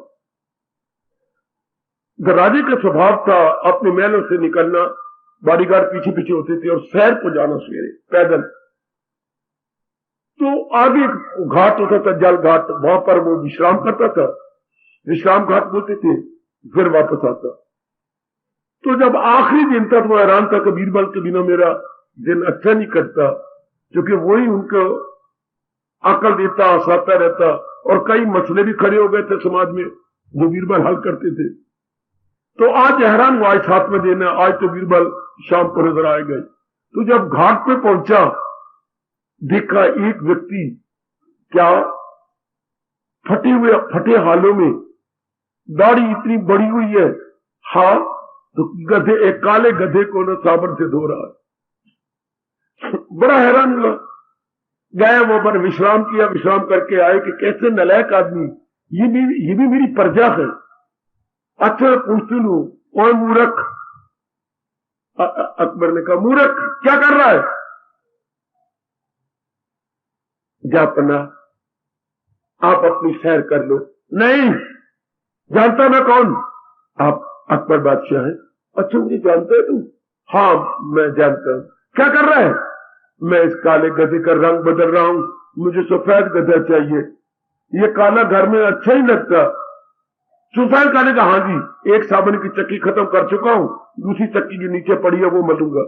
राजे का स्वभाव था अपने महलों से निकलना, बॉडीगार्ड पीछे पीछे होते थे, और शहर को जाना सवेरे पैदल। तो आगे घाट होता था, जल घाट, वहां पर वो विश्राम करता था, विश्राम घाट बोलते थे, फिर वापस आता। तो जब आखिरी दिन था तो वो हैरान था कि बीरबल के बिना मेरा दिन अच्छा नहीं कटता, क्योंकि वही उनको अकल देता, हंसाता रहता, और कई मसले भी खड़े हो गए थे समाज में जो बीरबल हल करते थे। तो आज हैरान हुआ, आज 7वें दिन है, आज तो बीरबल शाम को नजर आए गए। तो जब घाट पे पहुंचा, देखा एक व्यक्ति क्या फटे हालों में, दाढ़ी इतनी बड़ी हुई है, हाँ, तो गधे, एक काले गधे को न साबुन से धो रहा है। बड़ा हैरान हुआ, गए वो पर विश्राम किया, विश्राम करके आए कि कैसे नालायक आदमी, ये भी मेरी प्रजा है। अच्छा पूछती लू, और मूर्ख, अकबर ने कहा मूर्ख क्या कर रहा है? जापना, आप अपनी सैर कर लो। नहीं जानता ना कौन? आप अकबर बादशाह हैं। अच्छा मुझे जानता है तू? हाँ मैं जानता हूं। क्या कर रहा है? मैं इस काले गधे का रंग बदल रहा हूं, मुझे सफेद गधा चाहिए, ये काला घर में अच्छा ही लगता। सफेद काले का, हाँ जी, एक साबुन की चक्की खत्म कर चुका हूं, दूसरी चक्की जो नीचे पड़ी है वो मलूंगा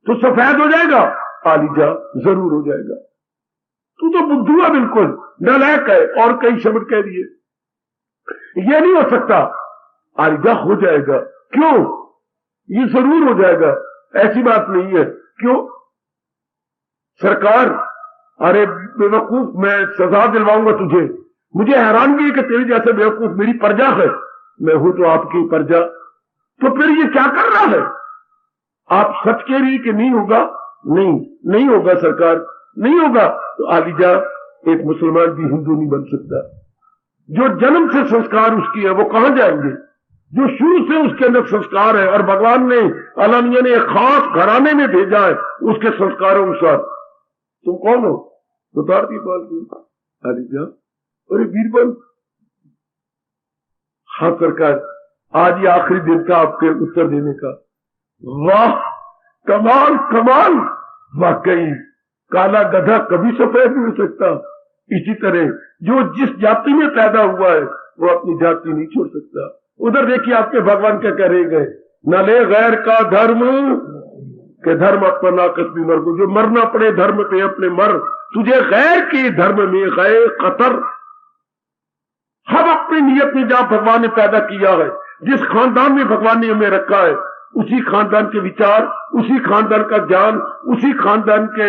तो सफेद हो जाएगा। आलीजा जरूर हो जाएगा। तू तो बुद्धू है, बिल्कुल नालायक है, और कई शब्द कह दिए। ये नहीं हो सकता। आलीजा हो जाएगा। क्यों? ये जरूर हो जाएगा, ऐसी बात नहीं है। क्यों सरकार? अरे बेवकूफ, मैं सजा दिलवाऊंगा तुझे। मुझे हैरानगी है कि तेरी जैसे बेवकूफ मेरी प्रजा है, मैं हूं तो आपकी प्रजा। तो फिर ये क्या कर रहा है? आप सच कह रही कि नहीं होगा? नहीं होगा सरकार, नहीं होगा। तो आलीजा, एक मुसलमान भी हिंदू नहीं बन सकता। जो जन्म से संस्कार उसकी है वो कहां जाएंगे? जो शुरू से उसके अंदर संस्कार है, और भगवान ने, अल्लाह ने एक खास घराने में भेजा है उसके संस्कारों अनुसार। तुम कौन हो? बता दी बात आलीजा। अरे बीरबल, हाँ सरकार, आज ये आखिरी दिन था आपके उत्तर देने का। वाह, कमाल कमाल, वाकई काला गधा कभी सफेद नहीं हो सकता। इसी तरह जो जिस जाति में पैदा हुआ है वो अपनी जाति नहीं छोड़ सकता। उधर देखिए आपके भगवान क्या कह रहे गए, न ले गैर का धर्म के धर्म अपना कसबी मर को, जो मरना पड़े धर्म पे अपने मर, तुझे गैर के धर्म में गए कतर। हम अपनी नियत में जहां भगवान ने पैदा किया है, जिस खानदान में भगवान ने हमें रखा है, उसी खानदान के विचार, उसी खानदान का ज्ञान, उसी खानदान के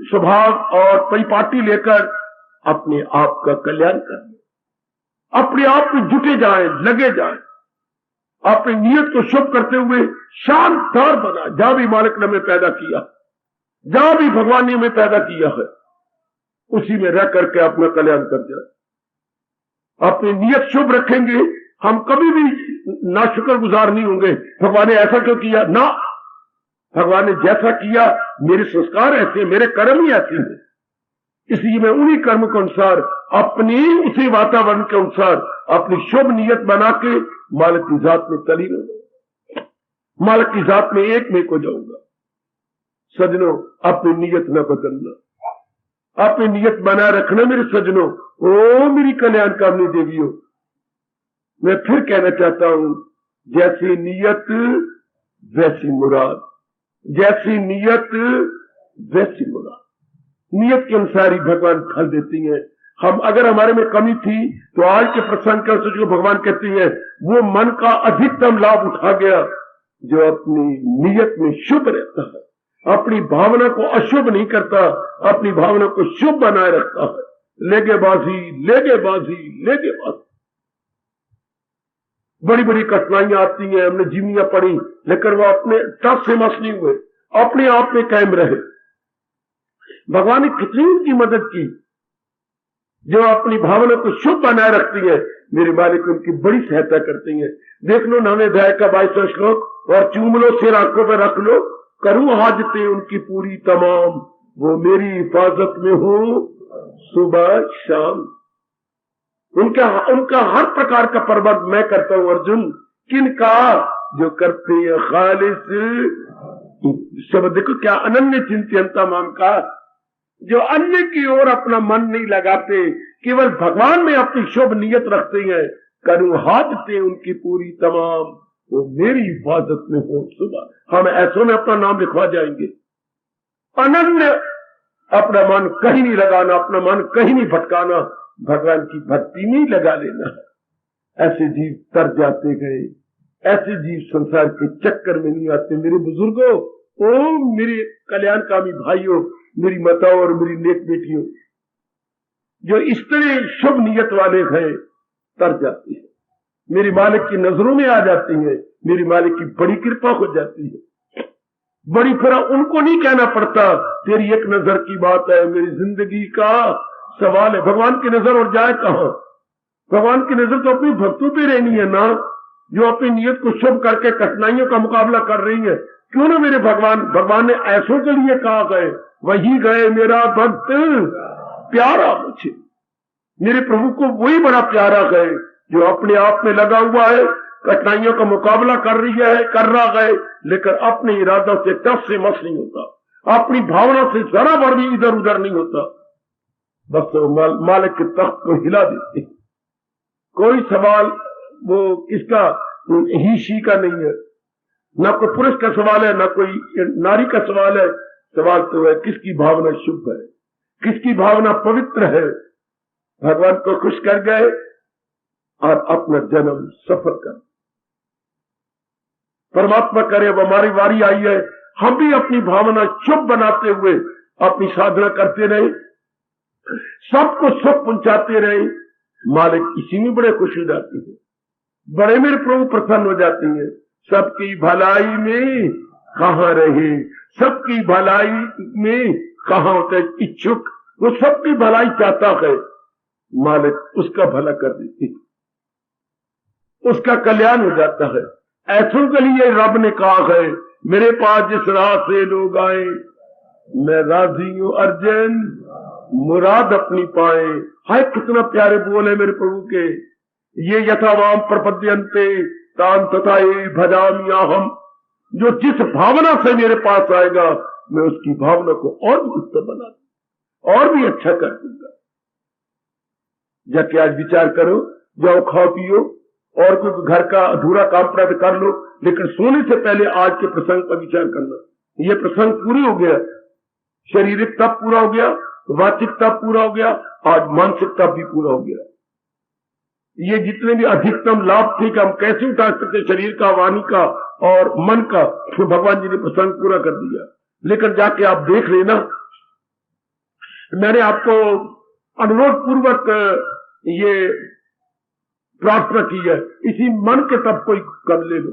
स्वभाव और परिपाटी लेकर अपने आप का कल्याण करें, अपने आप में जुटे जाएं, लगे जाएं, अपनी नियत को शुभ करते हुए शानदार बना। जहां भी मालिक ने हमें पैदा किया, जहां भी भगवान ने हमें पैदा किया है, उसी में रह करके अपना कल्याण कर जाए। अपनी नियत शुभ रखेंगे, हम कभी भी नाशुक्र गुजार नहीं होंगे। भगवान ने ऐसा क्यों किया? ना, भगवान ने जैसा किया, मेरे संस्कार ऐसे, मेरे कर्म ही ऐसे हैं, इसलिए मैं उन्हीं कर्म के अनुसार, अपनी उसी वातावरण के अनुसार अपनी शुभ नियत बना के मालिक की जात में तलीन हो जाऊंगा, मालिक की जात में एक में हो जाऊंगा। सजनों, अपनी नियत न बदलना, अपनी नियत बनाए रखना मेरे सजनों। ओ मेरी कल्याण कामनी देवियों, मैं फिर कहना चाहता हूं, जैसी नियत वैसी मुराद, जैसी नियत वैसी मुराद। नियत के अनुसार ही भगवान फल देती है। हम अगर हमारे में कमी थी तो आज के प्रसंग के अनुसार भगवान कहती है, वो मन का अधिकतम लाभ उठा गया जो अपनी नियत में शुभ रहता है, अपनी भावना को अशुभ नहीं करता, अपनी भावना को शुभ बनाए रखता है। लेगेबाजी लेगेबाजी लेगेबाजी, बड़ी बड़ी कठिनाइयां आती हैं, हमने जीवनियां पढ़ी, लेकिन वो अपने टस से मस नहीं हुए, अपने आप में कायम रहे। भगवान ने कितनी उनकी मदद की, जो अपनी भावना को शुभ बनाए रखती है, मेरे मालिक उनकी बड़ी सहायता करती है। देख लो 9वें अध्याय का 22वां श्लोक, और चूम लो, सिर आंखों पर रख लो, करूं हाजतें उनकी पूरी तमाम, वो मेरी हिफाजत में हो सुबह शाम। उनका हर प्रकार का प्रबंध मैं करता हूं अर्जुन। किनका? जो करते हैं खालिस। शब्द देखो क्या अनन्य चिंतनता माम का, जो अन्य की ओर अपना मन नहीं लगाते, केवल भगवान में अपनी शुभ नियत रखते हैं, करूं हाजते उनकी पूरी तमाम, वो मेरी हिफाजत में हो सुबह। हम ऐसों में अपना नाम लिखवा जाएंगे। अनन्य अपना मन कहीं नहीं लगाना, अपना मन कहीं नहीं भटकाना, भगवान की भक्ति में ही लगा लेना है। ऐसे जीव तर जाते गए, ऐसे जीव संसार के चक्कर में नहीं आते। मेरे बुजुर्गों, ओ मेरे कल्याणकामी भाइयों, मेरी माताओं और मेरी नेक बेटियों, जो इस तरह शुभ नियत वाले हैं तर जाती है, मेरी मालिक की नजरों में आ जाती है, मेरी मालिक की बड़ी कृपा हो जाती है। बड़ी फिर उनको नहीं कहना पड़ता तेरी एक नजर की बात है, मेरी जिंदगी का सवाल है। भगवान की नजर और जाए कहां? भगवान की नजर तो अपनी भक्तों पे रहनी है ना, जो अपनी नियत को शुभ करके कठिनाइयों का मुकाबला कर रही है। क्यों ना मेरे भगवान ने ऐसों के लिए कहा गए, वही गए मेरा भक्त प्यारा मुझे। मेरे प्रभु को वही बड़ा प्यारा गए जो अपने आप में लगा हुआ है, कठिनाइयों का मुकाबला कर रहा है, लेकिन अपने इरादा से टस से मस नहीं होता, अपनी भावना से जरा भर भी इधर उधर नहीं होता। बस वो मालिक के तख्त को हिला देते। कोई सवाल वो इसका ही शी का नहीं है, न कोई पुरुष का सवाल है, न कोई नारी का सवाल है। सवाल तो है किसकी भावना शुभ है, किसकी भावना पवित्र है। भगवान को खुश कर गए और अपना जन्म सफल कर। परमात्मा करे अब हमारी बारी आई है, हम भी अपनी भावना शुभ बनाते हुए अपनी साधना करते रहे, सबको सुख पहुंचाते रहे। मालिक इसी में बड़े खुश हो जाती है, बड़े मेरे प्रभु प्रसन्न हो जाती है। सबकी भलाई में कहां रहे, सबकी भलाई में कहां होता है इच्छुक, वो सबकी भलाई चाहता है। मालिक उसका भला कर देती है, उसका कल्याण हो जाता है। ऐसों के लिए रब ने कहा है, मेरे पास जिस राह से लोग आए मैं राजी हूं अर्जन मुराद अपनी पाए। हाय कितना प्यारे बोल है मेरे प्रभु के, ये यथावाम प्रपद्यन्ते तान तथा भजामिया हम। जो जिस भावना से मेरे पास आएगा मैं उसकी भावना को और भी उत्तम बना दूंगा, और भी अच्छा कर दूंगा। जाके आज विचार करो, जाओ खाओ पियो और कोई घर का अधूरा काम प्राप्त कर लो, लेकिन सोने से पहले आज के प्रसंग पर विचार करना। ये प्रसंग पूरी हो गया, शारीरिक तप पूरा हो गया, वाचिक तप पूरा हो गया, आज मानसिक तप भी पूरा हो गया। ये जितने भी अधिकतम लाभ थे कि हम कैसे उठा सकते शरीर का, वाणी का और मन का, तो भगवान जी ने प्रसंग पूरा कर दिया। लेकिन जाके आप देख लेना, मैंने आपको अनुरोध पूर्वक ये प्रार्थना की है, इसी मन के तप को कर ले लो।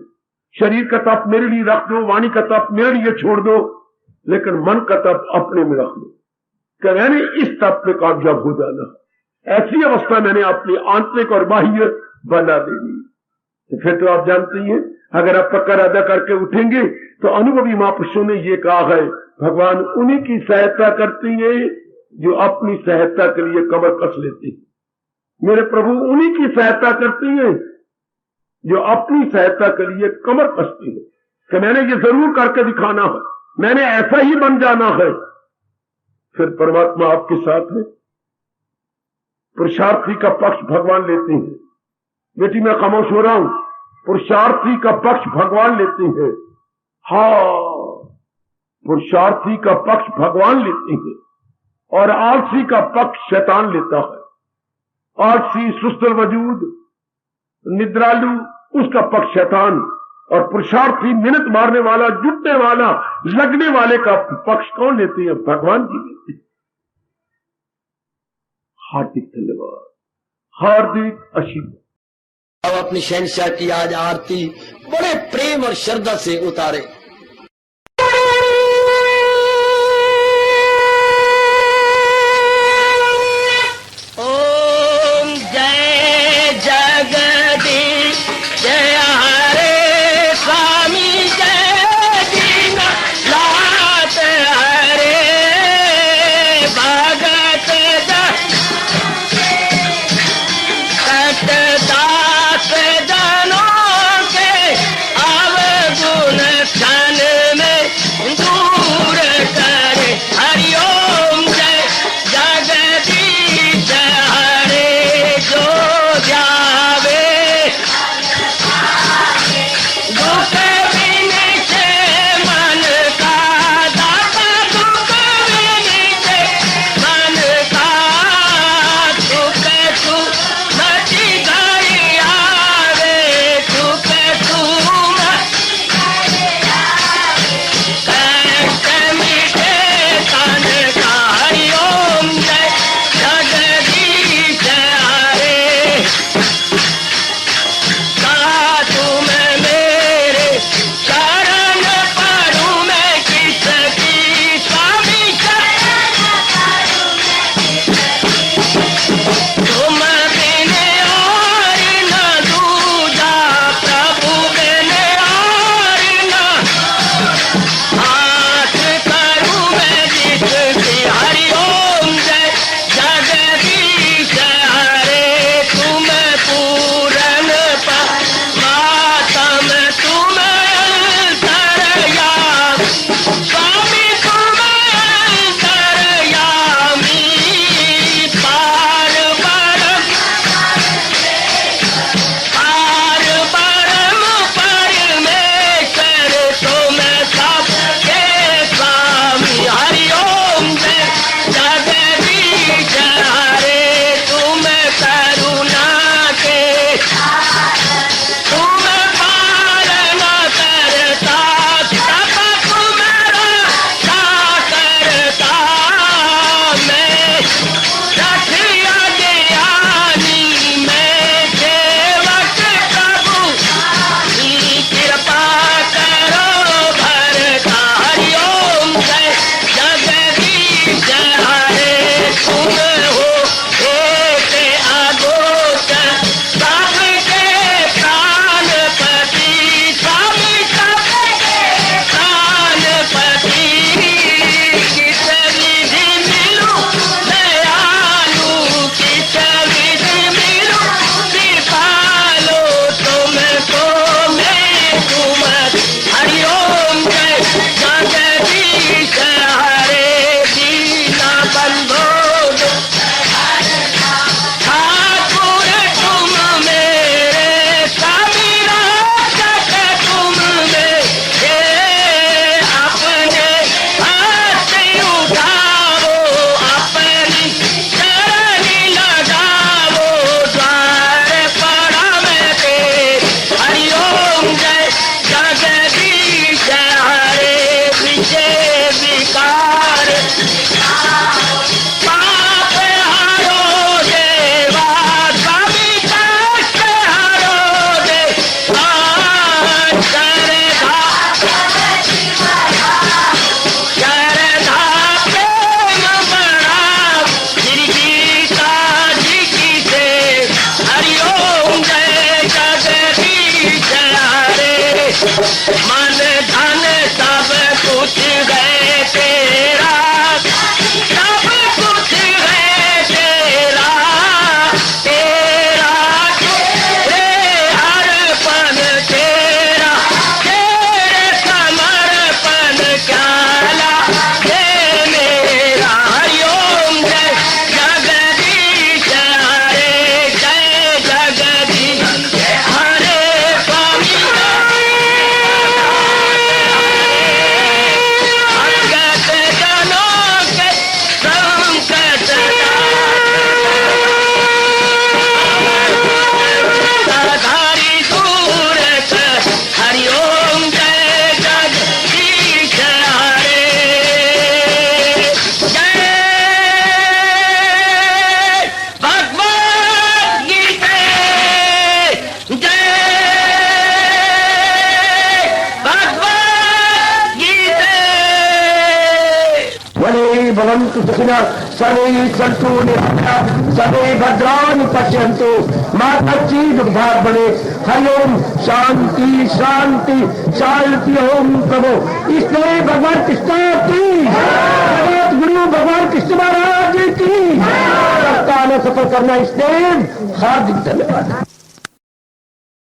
शरीर का तप मेरे लिए रख दो, वाणी का तप मेरे लिए छोड़ दो, लेकिन मन का तप अपने में रख लो। क्या मैंने इस तप में कामयाब हो जाना, ऐसी अवस्था मैंने अपनी आंतरिक और बाह्य बना देनी। तो फिर तो आप जानते हैं, अगर आप पक्का अदा करके उठेंगे तो अनुभवी महापुरुषों ने ये कहा है, भगवान उन्हीं की सहायता करती है जो अपनी सहायता के लिए कमर कस लेती है। मेरे प्रभु उन्हीं की सहायता करती है जो अपनी सहायता के लिए कमर कसती है। कि मैंने ये जरूर करके दिखाना है, मैंने ऐसा ही बन जाना है, फिर परमात्मा आपके साथ है। पुरुषार्थी का पक्ष भगवान लेते हैं। बेटी मैं खामोश हो रहा हूं, पुरुषार्थी का पक्ष भगवान लेते हैं। हाँ, पुरुषार्थी का पक्ष भगवान लेते हैं और आलसी का पक्ष शैतान लेता है। आलसी, सुस्तल वजूद, निद्रालु, उसका पक्ष शैतान, और पुरुषार्थी, मिनट मारने वाला, जुटने वाला, लगने वाले का पक्ष कौन लेते हैं? भगवान जी लेते हैं। हार्दिक धन्यवाद, हार्दिक आशीर्वाद। अब अपनी शहंशाह की आज आरती बड़े प्रेम और श्रद्धा से उतारे। ओम जय जगदीश जय हरे स्वामी जय दीना लात हरे भगत दास जनों के अवगुण मन धन सब कुछ है तेरा, सब कुछ है तेरा, तेरा तेरे हर पल तेरा, तेरे समर्पण क्या लागे मेरा। हरिओम जय जगदीश हरे, जय जगदीश हरे स्वामी भगत जनों के संकट धारी सूरत। हरिओम जय जगदीश हरे, जय भगवद गीता, जय भगवद गीता। वने भवन्तु सुखिनः सर्वे सन्तु निरामयाः सर्वे भद्राणि पश्यन्तु मा कश्चित् दुःखभाग् भवेत्। हरि ओम शांति शांति शांति। ओम प्रभु इसलिए भगवान कृष्ण की जगत गुरु भगवान कृष्ण महाराज की सप्ताह में सफल करना इसलिए हार्दिक धन्यवाद।